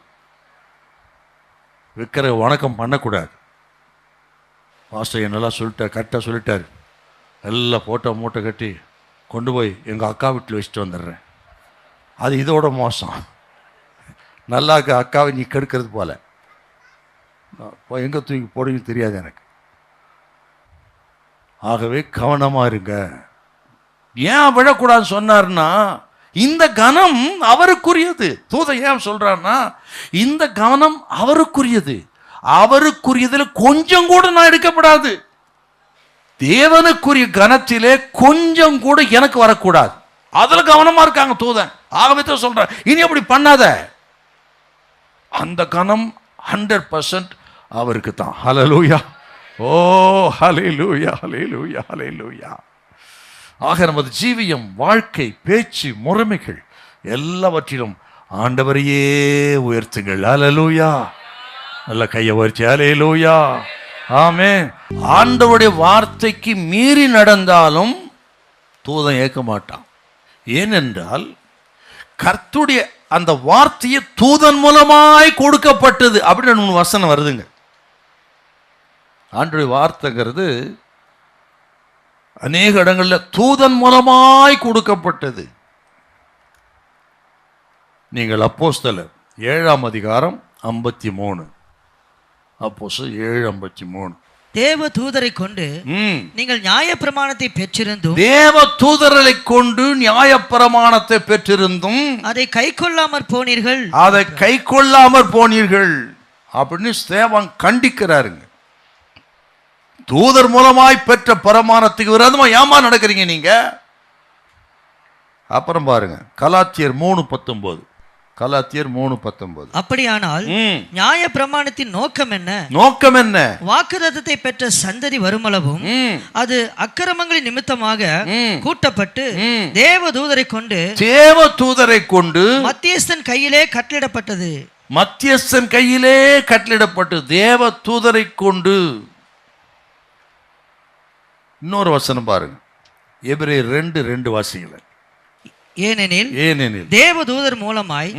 விக்கிரக வணக்கம் பண்ணக்கூடாது. பாஸ்டர் என்னெல்லாம் சொல்லிட்டார், கரெக்டாக சொல்லிட்டார். எல்லாம் ஃபோட்டோ மூட்டை கட்டி கொண்டு போய் எங்கள் அக்கா வீட்டில் வச்சுட்டு வந்துடுறேன். அது இதோட மோசம். நல்லா இருக்க அக்காவை நீ கெடுக்கிறது போல. எங்கே தூக்கி போடுங்க தெரியாது எனக்கு. ஆகவே கவனமாக இருங்க. ஏன் விழக்கூடாதுன்னு சொன்னார்னா, இந்த கனம் அவருக்குரியது. தூதன் ஏன் சொல்றான்னா, இந்த கவனம் அவருக்குரியது. அவருக்குரியதில் கொஞ்சம் கூட நான் எடுக்கப்படாது. தேவனுக்குரிய கனத்திலே கொஞ்சம் கூட எனக்கு வரக்கூடாது. அதுல கவனமா இருக்காங்க தூதன். ஆகவே தான் சொல்றேன், இனி அப்படி பண்ணாத. அந்த கனம் 100% அவருக்கு தான். ஹல்லேலூயா. ஓ ஹல்லேலூயா, ஹல்லேலூயா, ஹல்லேலூயா. ஆக நமது ஜீவியம், வாழ்க்கை, பேச்சு, முறைமைகள் எல்லாவற்றிலும் ஆண்டவரையே உயர்த்துங்கள். ஹல்லேலூயா. நல்ல கையை உயர்த்தி ஹல்லேலூயா. ஆமென். ஆண்டவருடைய வார்த்தைக்கு மீறி நடந்தாலும் தூதன் ஏற்க மாட்டான். ஏனென்றால் கர்த்தருடைய அந்த வார்த்தையை தூதன் மூலமாய் கொடுக்கப்பட்டது அப்படின்னு 3 வசனம் வருதுங்க. ஆண்டவருடைய வார்த்தைங்கிறது அநேக இடங்கள்ல தூதன் மூலமாய் கொடுக்கப்பட்டது. நீங்கள் அப்போஸ்தலர் 7ஆம் அதிகாரம் 53, அப்போஸ்தலர் 7:53. தேவ தூதரை கொண்டு நீங்கள் நியாயப்பிரமாணத்தை பெற்றிருந்தும், தேவ தூதரை கொண்டு நியாயப்பிரமாணத்தை பெற்றிருந்தும் அதை கைக்கொள்ளாமற் போனீர்கள், அதை கைக்கொள்ளாமற் போனீர்கள் அப்படின்னு ஸ்தேவான் கண்டிக்கிறாருங்க. தூதர் மூலமாய் பெற்ற பிரமாணத்துக்கு விரோதமா ஏமா நடக்கிறீங்க நீங்க? அப்புறம் பாருங்க கலாத்தியர் 3:19. கலாத்தியர் 3:19. அப்படியானால் நியாய பிரமாணத்தின் நோக்கம் என்ன? நோக்கம் என்ன? வாக்குத்தத்தத்தை பெற்ற சந்ததி வருமளவும் அது அக்கிரமங்களின் நிமித்தமாக கூட்டப்பட்டு தேவ தூதரை கொண்டு மத்தியஸ்தன் கையிலே கட்டளிடப்பட்டது. மத்தியஸ்தன் கையிலே கட்டளிடப்பட்டு தேவ தூதரை கொண்டு. இன்னொரு வசனம் பாருங்க, எபிரேயர் 2:2 வாசிங்களேன். ஏனெனில் தேவதூதர் மூலமாய்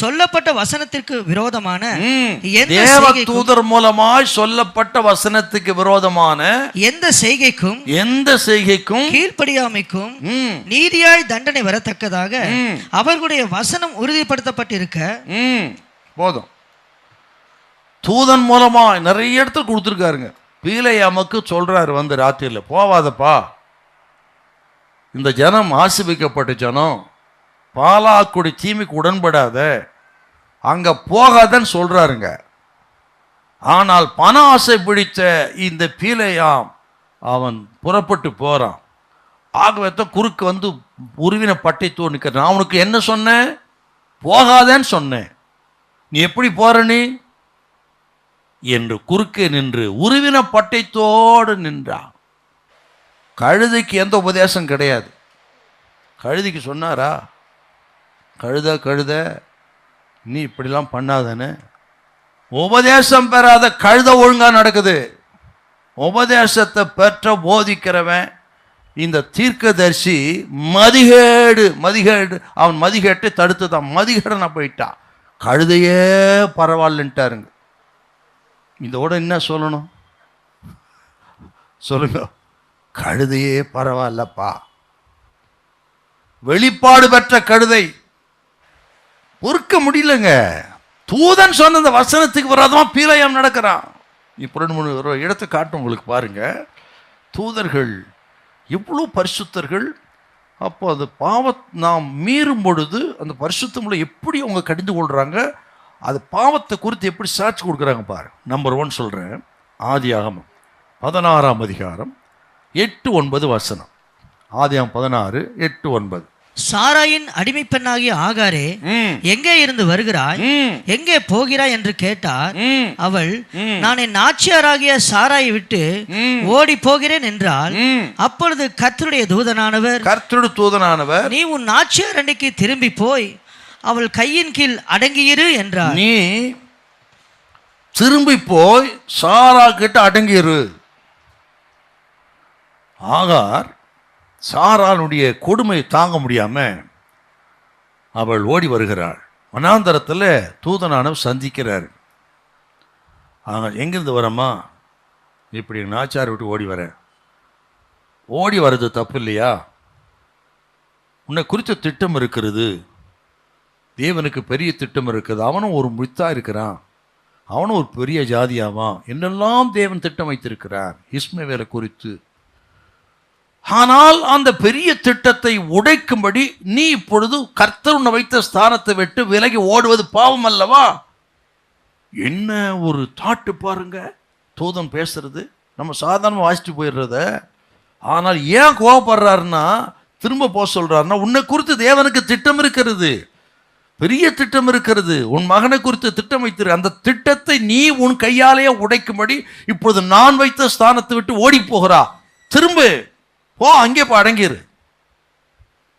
சொல்லப்பட்ட வசனத்திற்கு விரோதமான தேவதூதர் மூலமாய் சொல்லப்பட்ட வசனத்துக்கு விரோதமான எந்த செய்கைக்கும் கீழ்ப்படியாமைக்கும் நீதியாய் தண்டனை வரத்தக்கதாக அவர்களுடைய வசனம் உறுதிப்படுத்தப்பட்டிருக்க போதும். தூதன் மூலமா நிறைய இடத்துல கொடுத்துருக்காருங்க. பீலையாமுக்கு சொல்றாரு, வந்து ராத்திரியில் போவாதப்பா, இந்த ஜனம் ஆசிபிக்கப்பட்ட ஜனம், பாலாக்குடி தீமைக்கு உடன்படாத, அங்க போகாதன்னு சொல்றாருங்க. ஆனால் பண ஆசை பிடித்த இந்த பீலையாம் அவன் புறப்பட்டு போறான். ஆகவே குறுக்கு வந்து உருவின பட்டை தோணிக்க, நான் உனக்கு என்ன சொன்னேன்? போகாதேன்னு சொன்னேன், நீ எப்படி போற நீ என்று குறுக்கே நின்று உருவின பட்டைத்தோடு நின்றான். கழுதைக்கு எந்த உபதேசம் கிடையாது. கழுதைக்கு சொன்னாரா, கழுத நீ இப்படிலாம் பண்ணாதன்னு? உபதேசம் பெறாத கழுத ஒழுங்கா நடக்குது. உபதேசத்தை பெற்ற போதிக்கிறவன் இந்த தீர்க்கதரிசி மதிகேடு அவன் மதிகேட்டை தடுத்துதான் மதிகேடனா போயிட்டான். கழுதையே பரவாயில்லன்ட்டாருங்க. இதோட என்ன சொல்லணும் சொல்லுங்க? கழுதையே பரவாயில்லப்பா. வெளிப்பாடு பெற்ற கழுதை பொறுக்க முடியலங்க. தூதன் சொன்ன அந்த வசனத்துக்கு விரோதமா பீலையாம் நடக்கிறான். இப்போ 2-3 இடத்தை காட்டும் உங்களுக்கு பாருங்க. தூதர்கள் எவ்வளோ பரிசுத்தர்கள். அப்போ அது நாம் மீறும் பொழுது அந்த பரிசுத்தமுள்ள எப்படி அவங்க கடிந்து கொள்றாங்க, அது பாவத்தை குறித்து எப்படி சாட்சி கொடுக்குறாங்க பாரு. நம்பர் 1 சொல்றேன், ஆதியாகமம் 16ஆம் அதிகாரம் 8-9 வசனம். ஆதியாகமம் 16:8-9. சாராயின் அடிமை பெண்ணாகிய ஆகாரே, எங்கே இருந்து வருகிறாய், எங்கே போகிறாய் என்று கேட்டார். அவள், நான் என் நாச்சியாராகிய சாராயை விட்டு ஓடி போகிறேன் என்றால், அப்பொழுது கர்த்தருடைய தூதனானவர், நீ உன் நாச்சியார் அண்டைக்கு திரும்பி போய் அவள் கையின் கீழ் அடங்கியிரு என்றார். நீ திரும்பி போய் சாரா கிட்ட அடங்கியிரு. ஆகார் சாரானுடைய கொடுமையை தாங்க முடியாம அவள் ஓடி வருகிறாள். வனாந்தரத்தில் தூதனானவர் சந்திக்கிறார். எங்கிருந்து வரமா? இப்படி நாச்சார் விட்டு ஓடி வர. ஓடி வர்றது தப்பு இல்லையா? உன்னை குறித்த திட்டம் இருக்கிறது. தேவனுக்கு பெரிய திட்டம் இருக்குது. அவனும் ஒரு முத்தா இருக்கிறான், அவனும் ஒரு பெரிய ஜாதியாவான், என்னெல்லாம் தேவன் திட்டம் வைத்திருக்கிறார் இஸ்மவேலை குறித்து. ஆனால் அந்த பெரிய திட்டத்தை உடைக்கும்படி நீ இப்பொழுது கர்த்தர் உன்னை வைத்த ஸ்தானத்தை விட்டு விலகி ஓடுவது பாவம் அல்லவா? என்ன ஒரு தாட்டு பாருங்க. தூதன் பேசுறது நம்ம சாதாரணமாக வாசிட்டு போயிடுறத. ஆனால் ஏன் கோவப்படுறாருன்னா, திரும்ப போக சொல்றாருன்னா, உன்னை குறித்து தேவனுக்கு திட்டம் இருக்கிறது, பெரிய திட்டம் இருக்கிறது. உன் மகனை குறித்து திட்டம் வைத்திரு. அந்த திட்டத்தை நீ உன் கையாலேயே உடைக்கும்படி இப்பொழுது நான் வைத்த ஸ்தானத்தை விட்டு ஓடி போகிறா. திரும்ப போ, அங்கே போ, அடங்கிரு.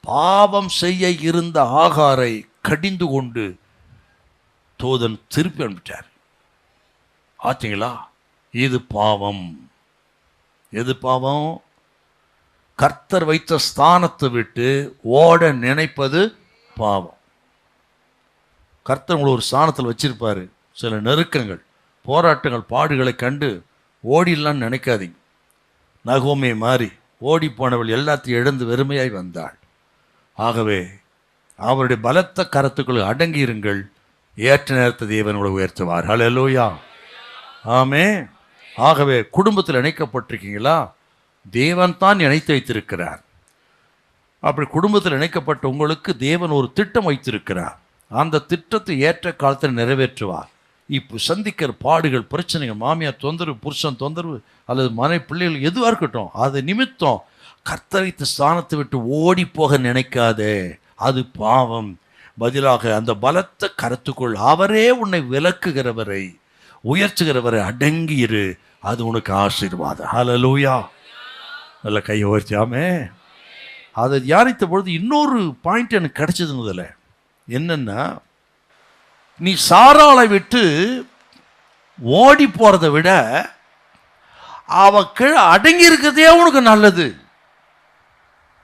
பாவம் செய்ய இருந்த ஆகாரை கடிந்து கொண்டு தூதன் திருப்பி அனுப்பிட்டார். ஆச்சுங்களா? இது பாவம். எது பாவம்? கர்த்தர் வைத்த ஸ்தானத்தை விட்டு ஓட நினைப்பது பாவம். கர்த்தர் உங்களை ஒரு ஸ்தானத்தில் வச்சிருப்பாரு. சில நெருக்கங்கள், போராட்டங்கள், பாடுகளை கண்டு ஓடிடலான்னு நினைக்காதீங்க. நகோமே மாறி ஓடிப்போனவள் எல்லாத்தையும் இழந்து வெறுமையாய் வந்தாள். ஆகவே அவருடைய பலத்த கரத்துக்குள் அடங்கி இருங்கள். ஏற்ற நேரத்தை தேவனோட உயர்த்துவார். ஹல்லேலூயா, ஆமே. ஆகவே குடும்பத்தில் இணைக்கப்பட்டிருக்கீங்களா? தேவன் தான் இணைத்து வைத்திருக்கிறார். அப்படி குடும்பத்தில் இணைக்கப்பட்ட உங்களுக்கு தேவன் ஒரு திட்டம் வைத்திருக்கிறார். அந்த திட்டத்தை ஏற்ற காலத்தில் நிறைவேற்றுவார். இப்போ சந்திக்கிற பாடுகள், பிரச்சனைகள், மாமியார் தொந்தரவு, புருஷன் தொந்தரவு, அல்லது மனை பிள்ளைகள் எதுவாக இருக்கட்டும், அது நிமித்தம் கர்த்தரித்த ஸ்தானத்தை விட்டு ஓடி போக நினைக்காதே, அது பாவம். பதிலாக அந்த பலத்த கருத்துக்குள் அவரே உன்னை விலக்குகிறவரை, உயர்த்துகிறவரை அடங்கியிரு. அது உனக்கு ஆசீர்வாதம். ஹல்லேலூயா. நல்ல கையை உயர்த்தியாமே. அதை தியானித்த பொழுது இன்னொரு பாயிண்ட் எனக்கு கிடைச்சது. முதல்ல என்னன்னா, நீ சாராளை விட்டு ஓடி போறதை விட அவ கீழே அடங்கி இருக்கிறதே உனக்கு நல்லது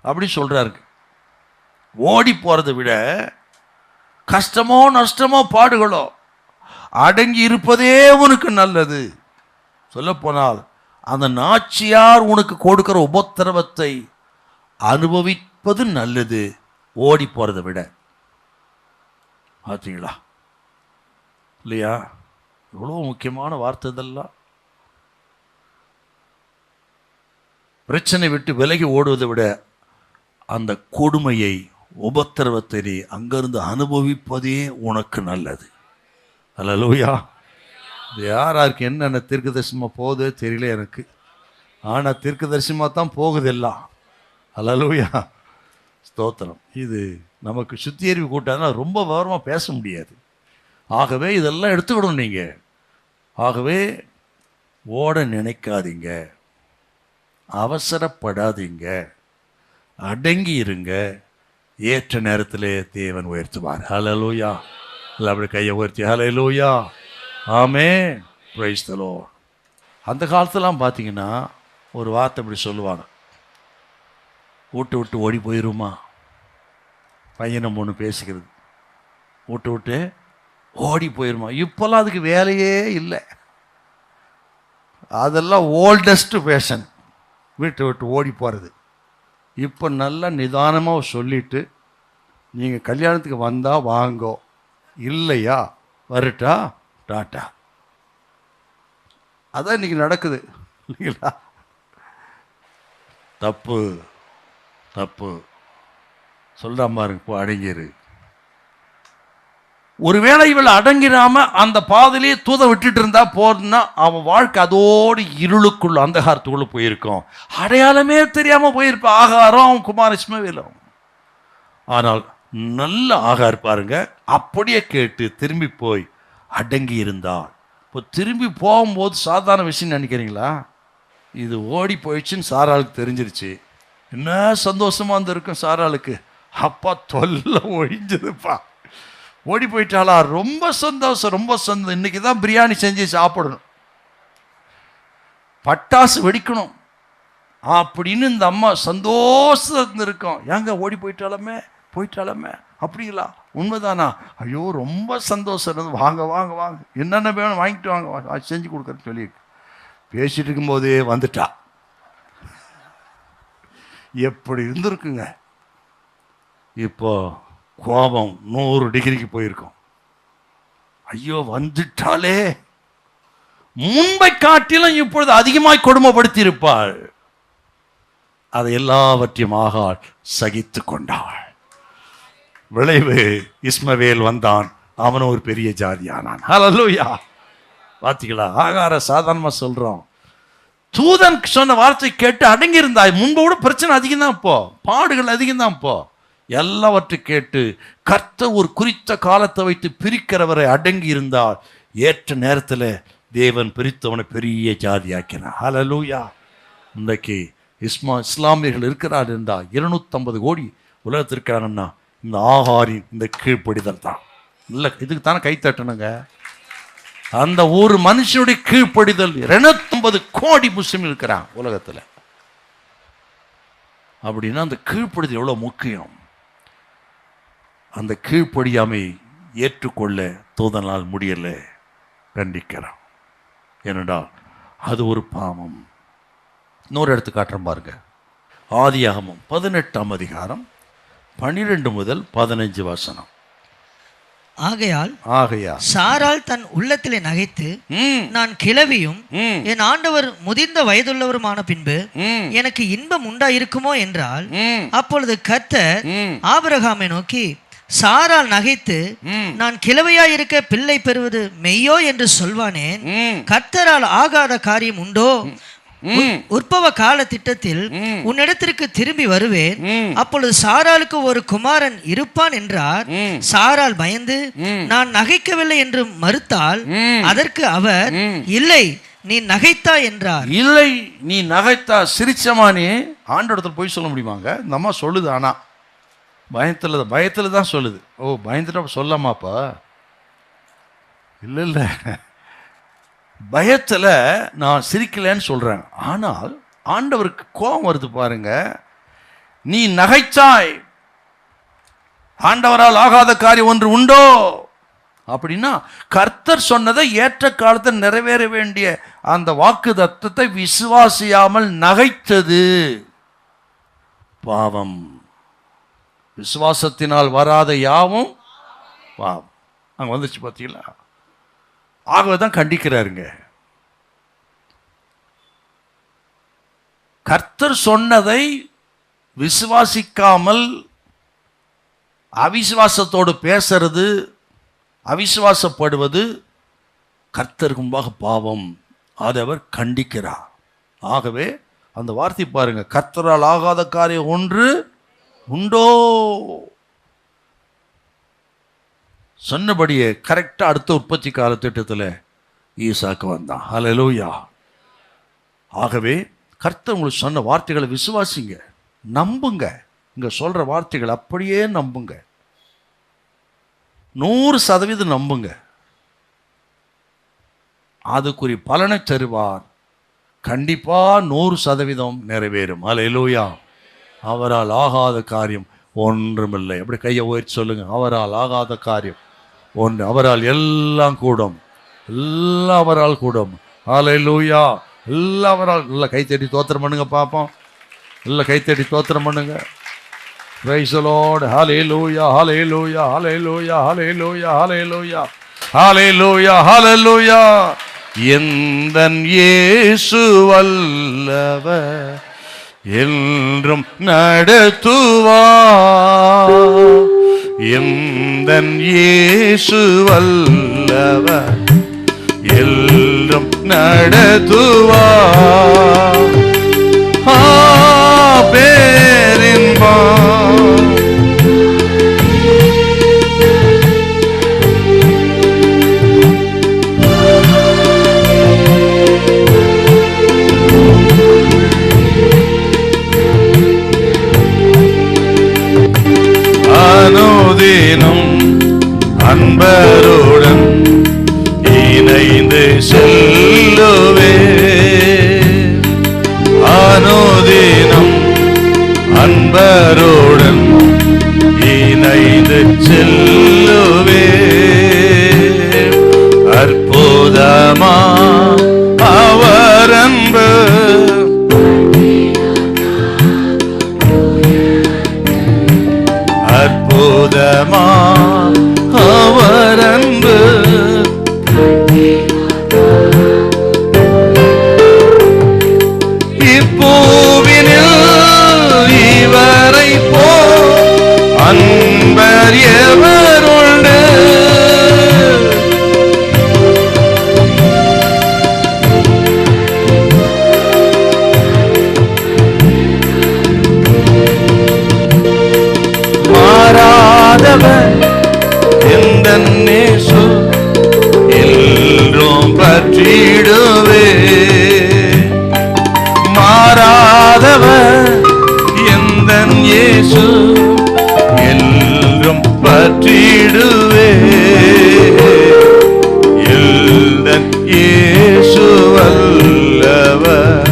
அப்படி சொல்றாரு. ஓடி போறதை விட கஷ்டமோ நஷ்டமோ பாடுகளோ அடங்கி இருப்பதே உனக்கு நல்லது. சொல்ல போனால் அந்த நாச்சியார் உனக்கு கொடுக்கிற உபத்திரவத்தை அனுபவிப்பது நல்லது ஓடி போறதை விட. பார்த்தீங்களா இல்லையா? எவ்வளோ முக்கியமான வார்த்தை இதெல்லாம். பிரச்சனை விட்டு விலகி ஓடுவதை விட அந்த கொடுமையை, உபத்திரவத்தை நீ அங்கிருந்து அனுபவிப்பதே உனக்கு நல்லது. ஹல்லேலூயா. இது யாராருக்கு என்னென்ன தீர்க்கதரிசனமாக போகுது தெரியல எனக்கு. ஆனால் தீர்க்கதரிசனமாக தான் போகுது எல்லாம். ஹல்லேலூயா, ஸ்தோத்திரம். இது நமக்கு சுத்திகரிப்பு கூட்டாதுன்னா ரொம்ப விவரமாக பேச முடியாது. ஆகவே இதெல்லாம் எடுத்துக்கிடணும் நீங்கள். ஆகவே ஓட நினைக்காதீங்க, அவசரப்படாதீங்க, அடங்கி இருங்க. ஏற்ற நேரத்திலே தேவன் உயர்த்துவார். ஹல்லேலூயா. இல்லை அப்படி கையை உயர்த்தி ஹல்லேலூயா, ஆமென், பிரைஸ் தி லார்ட். அந்த காலத்துலாம் பார்த்தீங்கன்னா ஒரு வார்த்தை இப்படி சொல்லுவாங்க, வீட்டு விட்டு ஓடி போயிருமா. பையனும் பொண்ணு பேசிக்கிறது, வீட்டு விட்டு ஓடி போயிருமா. இப்போல்லாம் அதுக்கு வேலையே இல்லை. அதெல்லாம் ஓல்டஸ்ட் ஃபேஷன், வீட்டை விட்டு ஓடி போகிறது. இப்போ நல்லா நிதானமாக சொல்லிவிட்டு, நீங்கள் கல்யாணத்துக்கு வந்தால் வாங்கோ, இல்லையா வரட்டா, டாட்டா. அதான் இன்றைக்கி நடக்குது இல்லைங்களா? தப்பு தப்பு. சொல்கிறாம பாருங்க, இப்போ அடங்கிரு. ஒருவேளை இவள் அடங்கிடாம அந்த பாதையிலேயே தூத விட்டுட்டு இருந்தா போதுன்னா அவன் வாழ்க்கை அதோடு இருளுக்குள்ள, அந்தகாரத்துக்குள்ள போயிருக்கும். அடையாளமே தெரியாம போயிருப்பா. ஆகாரம் அவன் குமாரஸ்மவேலும். ஆனால் நல்ல ஆகார் பாருங்க, அப்படியே கேட்டு திரும்பி போய் அடங்கி இருந்தாள். இப்போ திரும்பி போகும்போது சாதாரண விஷயம் நினைக்கிறீங்களா? இது ஓடி போயிடுச்சுன்னு சாராளுக்கு தெரிஞ்சிருச்சு. என்ன சந்தோஷமா இருந்திருக்கும் சாராளுக்கு. அப்பா தொல்லை ஒழிஞ்சதுப்பா, ஓடி போயிட்டாளா, ரொம்ப சந்தோஷம், ரொம்ப சந்தோஷம். இன்னைக்கு தான் பிரியாணி செஞ்சு சாப்பிடணும், பட்டாசு வெடிக்கணும் அப்படின்னு இந்த அம்மா சந்தோஷம் இருக்கும். ஏங்க ஓடி போயிட்டாலுமே அப்படிங்களா, உண்மைதானா? ஐயோ ரொம்ப சந்தோஷம், வாங்க வாங்க வாங்க, என்னென்ன வேணும் வாங்கிட்டு வாங்க, செஞ்சு கொடுக்குறேன்னு சொல்லி பேசிட்டு இருக்கும்போதே வந்துட்டா. எப்படி இருந்திருக்குங்க. இப்போ கோபம் 100 டிகிரிக்கு போயிருக்கும். ஐயோ வந்துட்டாலே, முன்பை காட்டிலும் இப்பொழுது அதிகமாய் கொடுமைப்படுத்தி இருப்பாள். அதை எல்லாவற்றையும் ஆகாள் சகித்து கொண்டாள். விளைவு, இஸ்மவேல் வந்தான், அவனும் ஒரு பெரிய ஜாதியானான். ஹல்லேலூயா. பார்த்தீங்களா? ஆகார சாதாரணமா சொல்றோம். தூதன் சொன்ன வார்த்தை கேட்டு அடங்கி இருந்தாய். முன்பை விட பிரச்சனை அதிகம் தான், இப்போ பாடுகள் அதிகம் தான். இப்போ எல்லாவற்றை கேட்டு கர்த்தர் ஒரு குறித்த காலத்தை வைத்து பிரிக்கிறவரை அடங்கி இருந்தால் ஏற்ற நேரத்தில் தேவன் பிரித்தவனை பெரிய ஜாதியாக்கினார். ஹல்லேலூயா. இன்றைக்கு இஸ்லாமியர்கள் இருக்கிறார் என்றால் 250 கோடி உலகத்திற்காரன்னா இந்த ஆகாரின் இந்த கீழ்ப்படிதல் தான். இல்லை, இதுக்கு தானே கை தட்டணுங்க. அந்த ஒரு மனுஷனுடைய கீழ்ப்படிதல். 250 கோடி முஸ்லிம் இருக்கிறான் உலகத்தில். அப்படின்னா அந்த கீழ்ப்படிதல் எவ்வளோ முக்கியம். அந்த கீழ்ப்படியாமை ஏற்றுக்கொள்ள தூதனால் முடியலை, கண்டிக்கிறான். ஏனென்றால் அது ஒரு பாவம். இன்னொரு இடத்து காட்டுறேன் பாருங்க. ஆதியாகமம் 18ஆம் அதிகாரம் 12 முதல் 15 வசனம். ஆகையால் சாராள் தன் உள்ளத்திலே நகைத்து, நான் கிழவியும் என் ஆண்டவர் முதிர்ந்த வயதுள்ளவருமான பின்பு எனக்கு இன்பம் உண்டாயிருக்குமோ என்றால், அப்பொழுது கர்த்தர் ஆபிரகாமை நோக்கி, சாராள் நகைத்து நான் கிழவையாய் இருக்க பிள்ளை பெறுவது மெய்யோ என்று சொல்வானேன்? கர்த்தரால் ஆகாத காரியம் உண்டோ? உற்பவ கால திட்டத்தில் உன்னிடத்திற்கு திரும்பி வருவேன், அப்பொழுது சாராளுக்கு ஒரு குமாரன் இருப்பான் என்றார். சாராள் பயந்து நான் நகைக்கவில்லை என்று மறுத்தால், அதற்கு அவர், இல்லை நீ நகைத்தா என்றார். இல்லை நீ நகைத்தா, சிரிச்சமானே. ஆண்டவரிடத்தில் போய் சொல்ல முடியுமாங்க? இந்த அம்மா சொல்லுது, ஆனா பயத்துல தான் சொல்லுது. ஓ, பயந்துட்டா சொல்லாமாப்பா? இல்லை இல்லை, பயத்தில் நான் சிரிக்கலன்னு சொல்கிறேன். ஆனால் ஆண்டவருக்கு கோபம் வருது பாருங்க. நீ நகைச்சாய், ஆண்டவரால் ஆகாத காரியம் ஒன்று உண்டோ? அப்படின்னா கர்த்தர் சொன்னதை ஏற்ற காலத்தில் நிறைவேற வேண்டிய அந்த வாக்கு தத்தத்தை விசுவாசியாமல் நகைத்தது பாவம். விசுவாசத்தினால் வராத யாவும் பாவம். அங்கே வந்துச்சு பார்த்தீங்களா? ஆகவே தான் கண்டிக்கிறாருங்க. கர்த்தர் சொன்னதை விசுவாசிக்காமல் அவிசுவாசத்தோடு பேசுறது, அவிசுவாசப்படுவது கர்த்தருக்கு முன்பாக பாவம். அதை அவர் கண்டிக்கிறார். ஆகவே அந்த வார்த்தை பாருங்க, கர்த்தரால் ஆகாத காரியம் ஒன்று உண்டோ? சொன்னபடியே கரெக்டாக அடுத்த உற்பத்தி கால திட்டத்தில் ஈசாக்கு வந்தான். ஹல்லேலூயா. ஆகவே கர்த்தர் உங்களுக்கு சொன்ன வார்த்தைகளை விசுவாசிங்க, நம்புங்க. இங்கே சொல்கிற வார்த்தைகள் அப்படியே நம்புங்க, 100% நம்புங்க. அதுக்குரிய பலனை தருவார். கண்டிப்பாக 100% நிறைவேறும். ஹல்லேலூயா. அவரால் ஆகாத காரியம் ஒன்றுமில்லை. அப்படி கையை உயர்த்தி சொல்லுங்க, அவரால் ஆகாத காரியம் ஒன்று. அவரால் எல்லாம் கூடும், எல்லாம் அவரால் கூடும். ஹல்லேலூயா. எல்லாம் அவரால். நல்லா கைத்தட்டி தோத்திரம் பண்ணுங்க பார்ப்போம். நல்லா கைத்தட்டி தோத்திரம் பண்ணுங்க. Praise the Lord. Hallelujah, hallelujah, hallelujah, hallelujah, hallelujah, hallelujah, hallelujah. எந்தன் இயேசு வல்லவர் என்றும் நடத்துவார். எந்தன் இயேசு வல்லவர் என்றும் நடத்துவார். பேரின்பம் அனுதினம் அன்பருடன் இணைந்து செல்லுவே. அனுதினம் அன்பருடன் இணைந்து செல்லுவே. அற்புதமா அவர் அன்பு, அற்புதமா அவர் அன்பு. இப்பூவினில் இவரை போ அன்பர் எவர் உண்டு? மாறாதவர் எந்தன் இயேசு என்றும் பற்றிடுவே. மாறாதவர் எந்தன் இயேசு என்றும் பற்றிடுவே. எந்தன் இயேசு வல்லவர்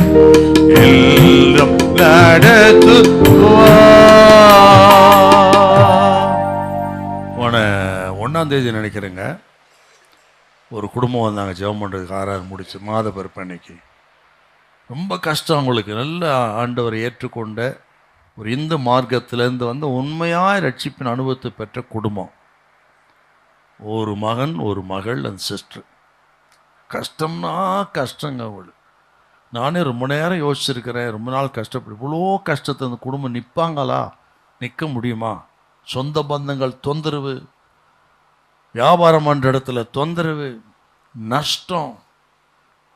என்றும் நடத்துவார். 1ஆம் தேதி நினைக்கிறேங்க, ஒரு குடும்பம் வந்தாங்க ஜெபம் பண்ணுறதுக்கு. 6 முடிச்சு மாத பிறப்பு அன்னைக்கு. ரொம்ப கஷ்டம் அவங்களுக்கு. நல்ல ஆண்டவரை ஏற்றுக்கொண்ட ஒரு இந்து மார்க்கத்திலேருந்து வந்து உண்மையாக ரட்சிப்பின் அனுபவத்தை பெற்ற குடும்பம். ஒரு மகன் ஒரு மகள் அந்த சிஸ்டர். கஷ்டம்னா கஷ்டங்க அவள். நானே ரொம்ப நேரம் யோசிச்சிருக்கிறேன், ரொம்ப நாள் கஷ்டப்படு. இவ்வளோ கஷ்டத்தை அந்த குடும்பம் நிற்பாங்களா, நிற்க முடியுமா? சொந்த பந்தங்கள் தொந்தரவு, வியாபாரம் பண்ணுற இடத்துல தொந்தரவு, நஷ்டம்,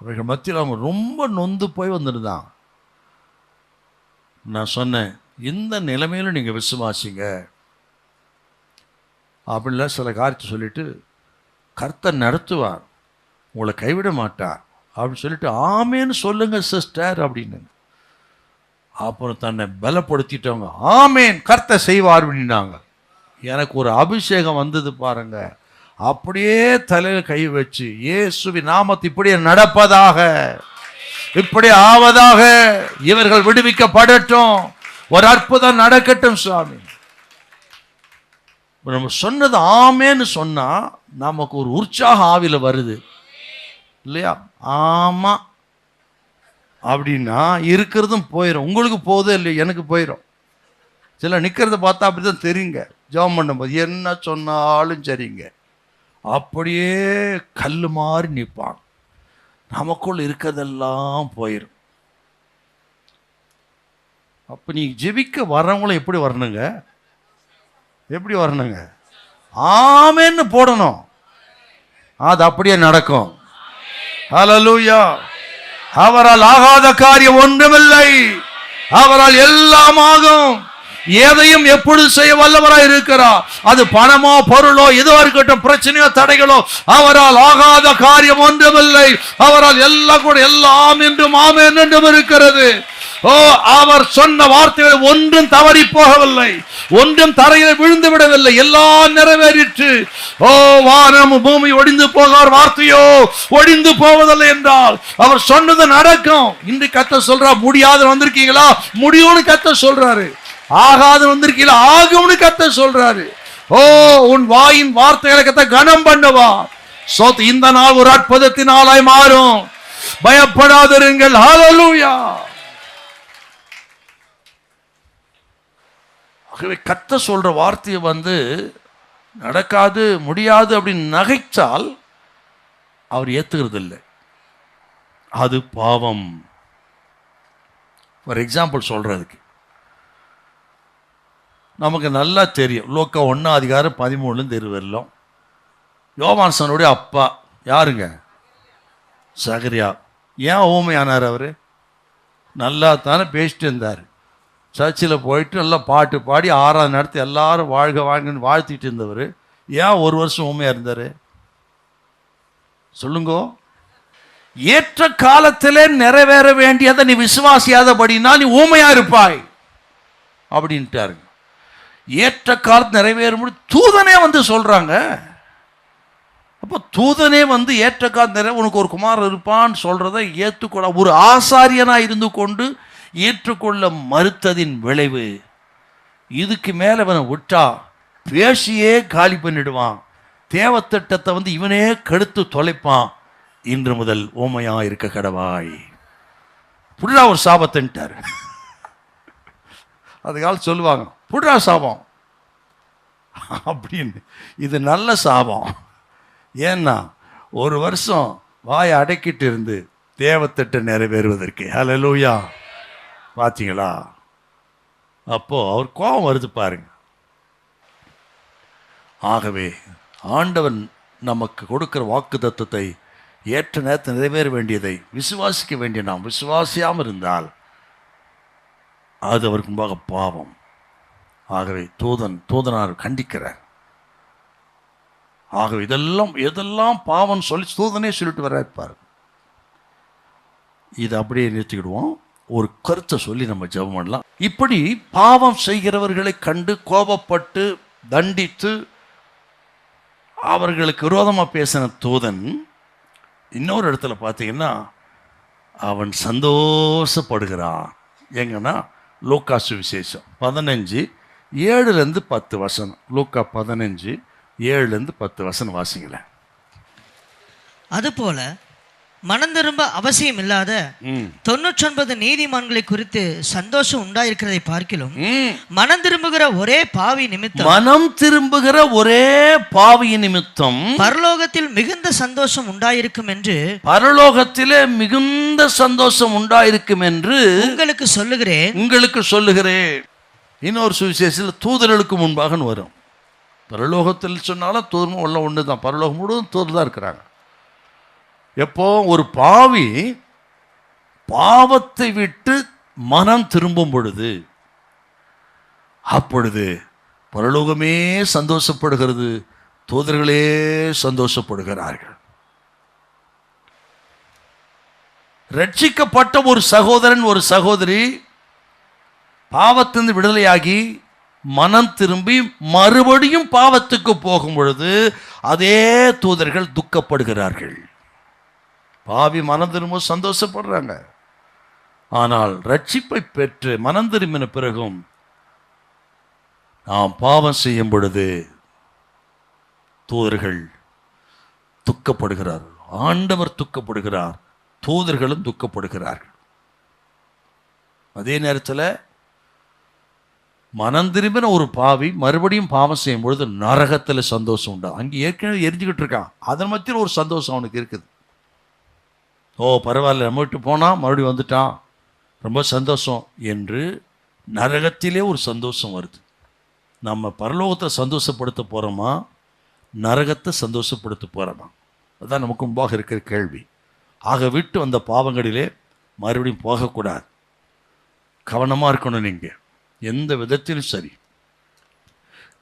அவைகள் மத்தியில் அவங்க ரொம்ப நொந்து போய் வந்துடுதான். நான் சொன்னேன், இந்த நிலைமையில நீங்கள் விசுவாசிங்க அப்படின்லாம் சில காரியத்தை சொல்லிட்டு, கர்த்தர் நடத்துவார், உங்களை கைவிட மாட்டார் அப்படின்னு சொல்லிட்டு ஆமேன்னு சொல்லுங்க சிஸ்டர் அப்படின்னு. அப்புறம் தன்னை பலப்படுத்திட்டவங்க ஆமேன் கர்த்தர் செய்வார் அப்படின்னாங்க. எனக்கு ஒரு அபிஷேகம் வந்தது பாருங்க. அப்படியே தலையில் கை வச்சு, இயேசுவின் நாமத்தை இப்படியே நடப்பதாக, இப்படி ஆவதாக, இவர்கள் விடுவிக்கப்படட்டும், ஒரு அற்புதம் நடக்கட்டும் சுவாமி. நம்ம சொன்னது ஆமேன்னு சொன்னா நமக்கு ஒரு உற்சாக ஆவில வருது இல்லையா? ஆமா அப்படின்னா இருக்கிறதும் போயிடும். உங்களுக்கு போதே இல்லையா, எனக்கு போயிடும். சில நிற்கிறத பார்த்தா அப்படிதான் தெரியுங்க. ஜெபம் பண்ணும்போது என்ன சொன்னாலும் சரிங்க, அப்படியே கல் மாதிரி நிற்பாங்க. நமக்குள் இருக்கிறதெல்லாம் போயிடும். அப்போ நீ ஜெபிக்க வர்றவங்களும் எப்படி வரணுங்க? எப்படி வரணுங்க? ஆமென்னு போடணும், அது அப்படியே நடக்கும். ஹல்லேலூயா. அவரால் ஆகாத காரியம் ஒன்றுமில்லை, அவரால் எல்லாம் ஆகும். எதையும் எப்பொழுது செய்ய வல்லவராய் இருக்கிறார். அது பணமோ பொருளோ ஏதோ இருக்கட்டும், பிரச்சனையோ தடைகளோ, அவரால் ஆகாத காரியம் ஒன்றுமில்லை. அவரால் எல்லாம் கூட எல்லாம் என்றும் ஆமென் என்றும் இருக்கிறது. ஓ, அவர் சொன்ன வார்த்தைகள் ஒன்றும் தவறி போகவில்லை, ஒன்றும் தரையில் விழுந்து விடவில்லை, எல்லாம் நிறைவேறிற்று. ஓ, வானம் பூமி ஒடிந்து போகார், வார்த்தையோ ஒடிந்து போவதில்லை என்றால் அவர் சொன்னது நடக்கும். இன்று கர்த்தர் சொல்றா, முடியாது வந்திருக்கீங்களா, முடியும்னு கர்த்தர் சொல்றாரு. ஆகாது வந்திருக்கீங்களா, ஆகும்னு கர்த்தர் சொல்றாரு. ஓ, உன் வாயின் வார்த்தைகளை கர்த்தர் கனம் பண்ணுவா. இந்த நாள் ஒரு அற்புதத்தின் நாளாய் மாறும். பயப்படாதிருங்கள். ஹல்லேலூயா. கர்த்தர் சொல்ற வார்த்தையை வந்து நடக்காது முடியாது அப்படின்னு நகைச்சால் அவர் ஏத்துக்கிறது இல்லை, அது பாவம். ஃபார் எக்ஸாம்பிள் சொல்றதுக்கு நமக்கு நல்லா தெரியும். லூக்கா 1:13 யோவான்சனுடைய அப்பா யாருங்க? சகரியா. ஏன் ஊமையானார்? அவர் நல்லா தானே பேசிட்டு இருந்தார். சர்ச்சில் போயிட்டு நல்லா பாட்டு பாடி ஆராதனை நடத்தி எல்லாரும் வாழ்க வாழ்கன்னு வாழ்த்திட்டு இருந்தவர் ஏன் 1 வருஷம் ஊமையாக இருந்தார்? சொல்லுங்கோ. ஏற்ற காலத்திலே நிறைவேற வேண்டியதை நீ விசுவாசியாதபடினா நீ ஊமையா இருப்பாய் அப்படின்ட்டாருங்க. ஏற்ற காலத்து நிறைவேறும் தூதனே வந்து சொல்றாங்க. அப்போ தூதனே வந்து ஏற்ற காலத்து உனக்கு ஒரு குமாரன் இருப்பான்னு சொல்றதை ஏற்றுக்கொள்ள ஒரு ஆசாரியனா இருந்து கொண்டு ஏற்றுக்கொள்ள மறுத்ததின் விளைவு. இதுக்கு மேல இவனை விட்டா பேசியே காலி பண்ணிடுவான், தேவத்திட்டத்தை வந்து இவனே கெடுத்து தொலைப்பான். இன்று முதல் ஊமையா இருக்க கடவாய். புடுறா ஒரு சாபத்தின்ட்டார். அதுக்காக சொல்லுவாங்க புடுறா சாபம் அப்படின்னு. இது நல்ல சாபம். ஏன்னா 1 வருஷம் வாயை அடக்கிட்டு இருந்து தேவத்திட்டம் நிறைவேறுவதற்கு. ஹல்லேலூயா. பார்த்தீங்களா? அப்போ அவர் கோபம் வருது பாருங்க. ஆகவே ஆண்டவன் நமக்கு கொடுக்கிற வாக்கு தத்துவத்தை ஏற்ற நேரத்தில் நிறைவேற வேண்டியதை விசுவாசிக்க வேண்டிய நாம் விசுவாசியாமல் இருந்தால் அது அவருக்கு முன்பாக பாவம். ஆகவே தூதனார் கண்டிக்கிறார். ஆகவே எதெல்லாம் பாவம் சொல்லி தூதனே சொல்லிட்டு வர இருப்பார். இதை அப்படியே நிறுத்திக்கிடுவோம். ஒரு கருத்தை சொல்லி நம்ம ஜெபம் பண்ணலாம். இப்படி பாவம் செய்கிறவர்களை கண்டு கோபப்பட்டு தண்டித்து அவர்களுக்கு விரோதமாக பேசின தூதன் இன்னொரு இடத்துல பார்த்தீங்கன்னா அவன் சந்தோஷப்படுகிறான். எங்கன்னா லூக்கா சுவிசேஷம் 15:7-10. லூக்கா 15:7-10 வாசிங்களேன். அதுபோல மனம் திரும்ப அவசியம் இல்லாத 99 நீதிமான்களை குறித்து சந்தோஷம் உண்டாயிருக்கிறதை பார்க்கிலும் மனம் திரும்புகிற ஒரே பாவி நிமித்தம் பரலோகத்தில் மிகுந்த சந்தோஷம் உண்டாயிருக்கும் என்று உங்களுக்கு சொல்லுகிறேன். இன்னொரு சுவிசேஷத்தில் தூதர்களுக்கு முன்பாக வரும். பரலோகத்தில் சொன்னாலும் தூதரும் உள்ள ஒன்று தான். பரலோகம் முழுவதும் தூதர் தான் இருக்கிறாங்க. எப்போ ஒரு பாவி பாவத்தை விட்டு மனம் திரும்பும் பொழுது, அப்பொழுது பரலோகமே சந்தோஷப்படுகிறது, தூதர்களே சந்தோஷப்படுகிறார்கள். ரட்சிக்கப்பட்ட ஒரு சகோதரன் ஒரு சகோதரி பாவத்திலிருந்து விடுதலையாகி மனம் திரும்பி மறுபடியும் பாவத்துக்கு போகும் பொழுது அதே தூதர்கள் துக்கப்படுகிறார்கள். பாவி மனம் திரும்ப சந்தோஷப்படுறாங்க. ஆனால் ரட்சிப்பை பெற்று மனம் திரும்பின பிறகும் நாம் பாவம் செய்யும் பொழுது தூதர்கள் துக்கப்படுகிறார்கள். ஆண்டவர் துக்கப்படுகிறார், தூதர்களும் துக்கப்படுகிறார்கள். அதே நேரத்தில் மனம் திரும்பின ஒரு பாவி மறுபடியும் பாவம் செய்யும் பொழுது நரகத்தில் சந்தோஷம் உண்டா. அங்கே ஏற்கனவே எரிஞ்சுக்கிட்டு இருக்கான், அதன் மத்தியில் ஒரு சந்தோஷம் அவனுக்கு இருக்குது. பரவாயில்ல, நம்ம விட்டு போனால் மறுபடியும் வந்துட்டான், ரொம்ப சந்தோஷம் என்று நரகத்திலே ஒரு சந்தோஷம் வருது. நம்ம பரலோகத்தை சந்தோஷப்படுத்த போகிறோமா, நரகத்தை சந்தோஷப்படுத்த போகிறோமா? அதுதான் நமக்கு முன்பாக இருக்கிற கேள்வி. ஆக விட்டு வந்த பாவங்களிலே மறுபடியும் போகக்கூடாது. கவனமாக இருக்கணும். நீங்கள் எந்த விதத்திலும் சரி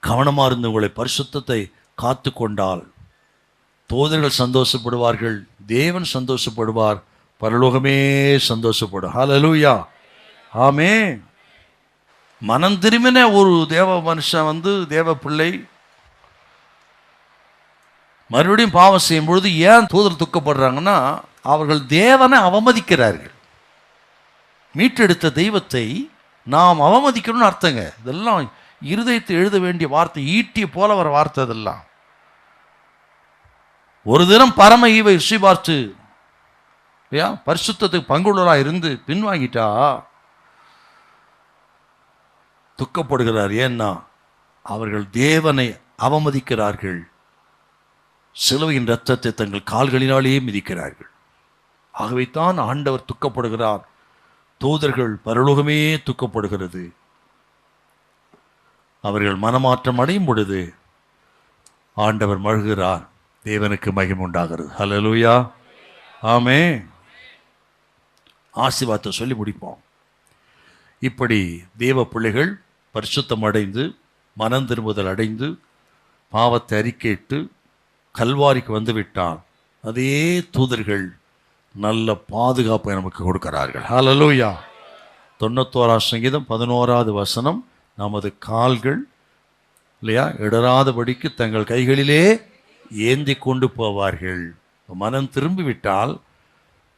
கவனமாக இருந்து உங்களை பரிசுத்தத்தை காத்து கொண்டால் தூதர்கள் சந்தோஷப்படுவார்கள், தேவன் சந்தோஷப்படுவார், பரலோகமே சந்தோஷப்படும். ஹல்லேலூயா, ஆமென். மனம் திரும்பின ஒரு தேவ மனுஷன் தேவ பிள்ளை மறுபடியும் பாவம் செய்யும் பொழுது ஏன் தூதர் துக்கப்படுறாங்கன்னா, அவர்கள் தேவனை அவமதிக்கிறார்கள். மீட்டெடுத்த தெய்வத்தை நாம் அவமதிக்கணும்னு அர்த்தங்க. இதெல்லாம் இருதயத்தை எழுத வேண்டிய வார்த்தை, ஈட்டிய போல வர வார்த்தை. இதெல்லாம் ஒரு தினம் பரம ஈவை ருசி பார்த்து பரிசுத்தத்துக்கு பங்குள்ளவராக இருந்து பின்வாங்கிட்டா துக்கப்படுகிறார். ஏன்னா அவர்கள் தேவனை அவமதிக்கிறார்கள், சிலுவையின் இரத்தத்தை தங்கள் கால்களினாலேயே மிதிக்கிறார்கள். ஆகவே தான் ஆண்டவர் துக்கப்படுகிறார், தூதர்கள் பரலோகமே துக்கப்படுகிறது. அவர்கள் மனமாற்றம் அடையும் பொழுது ஆண்டவர் மகிழ்கிறார், தேவனுக்கு மகிமை உண்டாகிறது. ஹல்லேலூயா, ஆமென். ஆசீர்வாதத்தை சொல்லி முடிப்போம். இப்படி தேவ பிள்ளைகள் பரிசுத்தம் அடைந்து மனம் திரும்புதல் அடைந்து பாவத்தை அறிக்கையிட்டு கல்வாரிக்கு வந்துவிட்டால் அதே தூதர்கள் நல்ல பாதுகாப்பை நமக்கு கொடுக்கிறார்கள். ஹல்லேலூயா. 91 சங்கீதம் 11வது வசனம், நமது கால்கள் இடராதபடிக்கு தங்கள் கைகளிலே ஏந்தி கொண்டு போவார்கள். மனம் திரும்பிவிட்டால்,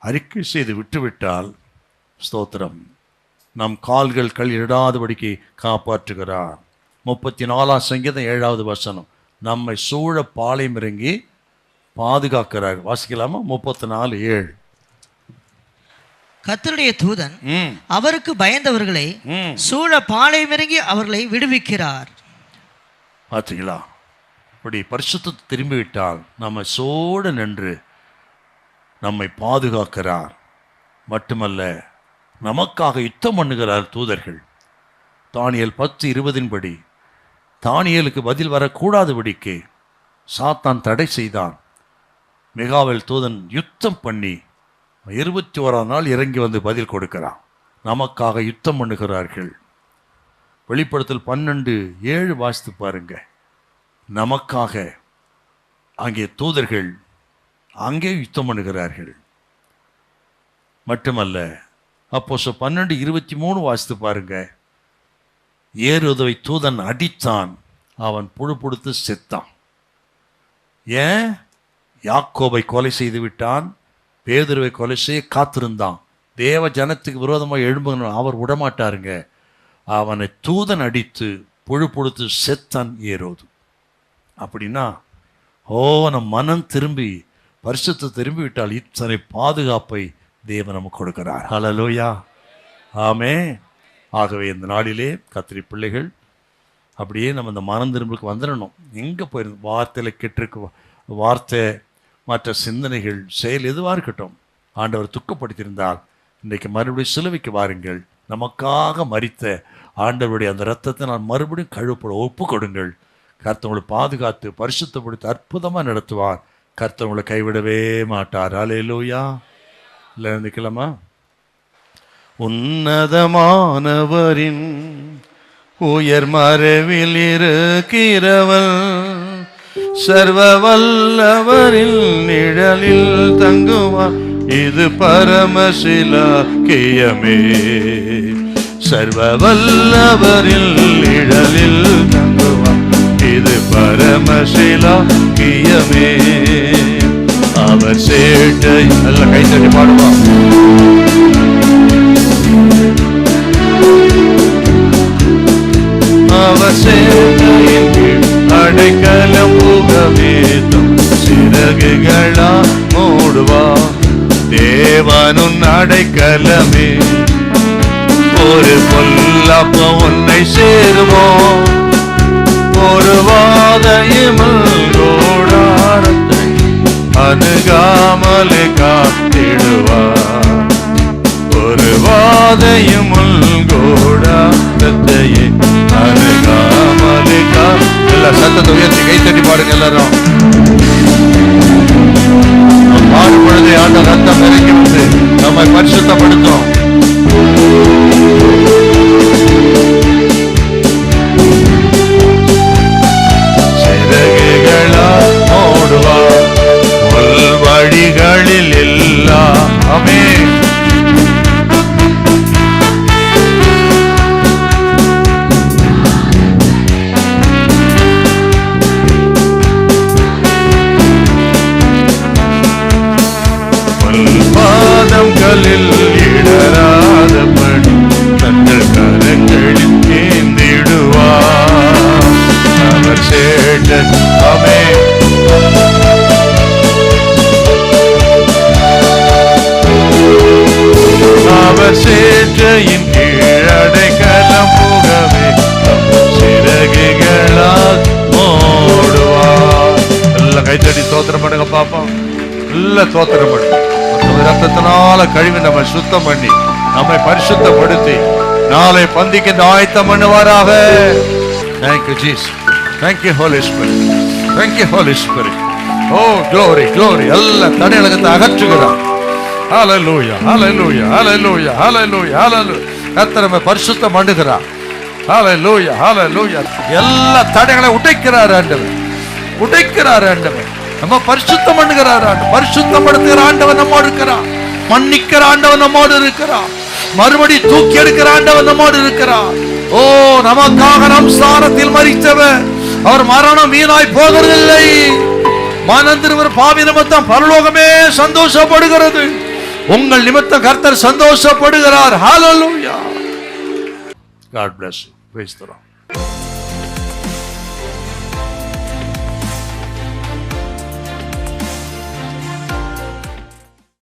அறிக்கை செய்து விட்டுவிட்டால், ஸ்தோத்திரம், நம் கால்கள் இடராதபடிக்கு காப்பாற்றுகிறார். 34 சங்கீதம் 7வது வசனம், நம்மை சூழ பாளையம் இறங்கி பாதுகாக்கிறார். வாசிக்கலாமா? 34:7. கர்த்தருடைய தூதன் அவருக்கு பயந்தவர்களை சூழ பாளையம் இறங்கி அவர்களை விடுவிக்கிறார். பார்த்தீங்களா? இப்படி பரிசுத்தத்தை திரும்பிவிட்டால் நம்ம சோடு நின்று நம்மை பாதுகாக்கிறார். மட்டுமல்ல, நமக்காக யுத்தம் பண்ணுகிறார் தூதர்கள். தானியேல் 10:20 படி தானியேலுக்கு பதில் வரக்கூடாதபடிக்கு சாத்தான் தடை செய்தான். மிகாவேல் தூதன் யுத்தம் பண்ணி 21ஆம் நாள் இறங்கி வந்து பதில் கொடுக்கிறான். நமக்காக யுத்தம் பண்ணுகிறார்கள். வெளிப்படுத்தல் 12:7 வாசித்து பாருங்க. நமக்காக அங்கே தூதர்கள் அங்கே யுத்தம் பண்ணுகிறார்கள். மட்டுமல்ல, அப்போஸ்தலர் 12:23 வாசித்து பாருங்க. ஏரோதை தூதன் அடித்தான், அவன் புழுப்புடுத்து செத்தான். ஏன்? யாக்கோபை கொலை செய்து விட்டான், பேதுருவை கொலை செய்ய காத்திருந்தான். தேவ ஜனத்துக்கு விரோதமாக எழும்புங்க, அவர் விடமாட்டாருங்க. அவனை தூதன் அடித்து புழுப்புடுத்து செத்தான் ஏரோது. அப்படின்னா நம் மனம் திரும்பி பரிசுத்த திரும்பிவிட்டால் இத்தனை பாதுகாப்பை தேவன் நமக்கு கொடுக்கிறார். ஹல்லேலூயா, ஆமே. ஆகவே இந்த நாளிலே கர்த்தருடைய பிள்ளைகள் அப்படியே நம்ம இந்த மனம் திரும்புக்கு வந்துடணும். எங்கே போயிருந்து வார்த்தையில் கெட்டிருக்கு வார்த்தை, மற்ற சிந்தனைகள், செயல் எதுவாக இருக்கட்டும், ஆண்டவர் துக்கப்படுத்தியிருந்தால் இன்றைக்கு மறுபடியும் சிலுவைக்கு வாருங்கள். நமக்காக மரித்த ஆண்டவருடைய அந்த இரத்தத்தை நான் மறுபடியும் கழுவப்பட ஒப்பு கொடுங்கள். கர்த்தர் உங்களை பாதுகாத்து பரிசுத்தப்படுத்தி அற்புதமாக நடத்துவார். கர்த்தர் உங்களை கைவிடவே மாட்டார். அல்லேலூயா. இல்லை இருந்துக்கலாமா? உன்னதமானவரின் உயர் மறைவில் இருக்கிறவள், சர்வ வல்லவரின் நிழலில் தங்குவார். இது பரமசிலாக்கியமே. சர்வ வல்லவரில் நிழலில் தங்குவார். இது பரமசிலாக்கியமே. அவர் சேட்டை நல்ல கைத்தட்டி பாடுவார். அவர் சேட்டையின் கீழ் அடைக்கலம் புகவேதம் சிறகுகளா மூடுவா. தேவனுன் அடைக்கலமே. ஒரு பொல்லாப்பு உன்னை சேருமோ, ஒரு வாதையுமல் கோடாரத்தை அணுகாமலே காத்திடுவார். ஒரு வாதையுமல் கோடாரத்தையே அணுகாமலே எல்லா சத்தத்தை உயர்த்தி கைத்தட்டி பாடுங்க எல்லாரும். பாடும் பொழுதே ஆண்ட ரத்தம் இறங்கி வந்து நம்மை பரிசுத்தப்படுத்தும். சிறகுகளால் மூடுவார் வழிகளில் எல்லாம். ஆமென். பாதங்களில் இடராதபடி தங்கள் கரங்களில் ஏந்திடுவார். அவர் சேட்டன். ஆமென். அவர் சேற்றையின் கீழ் அடைக்கலம் புகவே சிறகுகளால் மூடுவார். எல்லாம் கைத்தடி ஸ்தோத்திரம் பண்ணுங்க பாப்போம். எல்லாம் ஸ்தோத்திரம் பண்ணுங்க. ரத்தத்தினால கழுவி நம்மை சுத்தம் பண்ணி நம்மை பரிசுத்தப்படுத்தி நாளை பந்திக்கு ஆயத்தம் பண்ணுவாராக. Thank you Jesus. Thank you Holy Spirit. Thank you Holy Spirit. Oh glory glory. எல்லா தடைகளை அகற்றுகிறார். Hallelujah hallelujah hallelujah hallelujah hallelujah. கர்த்தர் நம்மை பரிசுத்தம் பண்ணுகிறார். Hallelujah hallelujah. எல்லா தடைகளை உடைக்கிறார் ஆண்டவர். உடைக்கிறார் ஆண்டவர். நம்ம பரிசுத்தம் பண்ணுகிறார். பரிசுத்தப்படுத்துகிற ஆண்டவர் நம்மோடு இருக்கிறார். மன்னிக்கிற ஆண்டவர் நம்மோடு இருக்கிறார். மறுபடி தூக்கி எடுக்கிற ஆண்டவர் நம்மோடு இருக்கிறார். ஓ, நமக்காக நம் ஸ்தானத்தில் மரித்தவர். அவர் மரணம் வீணாய் போகிறதில்லை. மனம் திரும்புகிற பாவி நிமித்தம் பரலோகமே சந்தோஷப்படுகிறது. உங்கள் நிமித்தம் கர்த்தர் சந்தோஷப்படுகிறார். ஹல்லேலூயா. God bless you. Praise the Lord.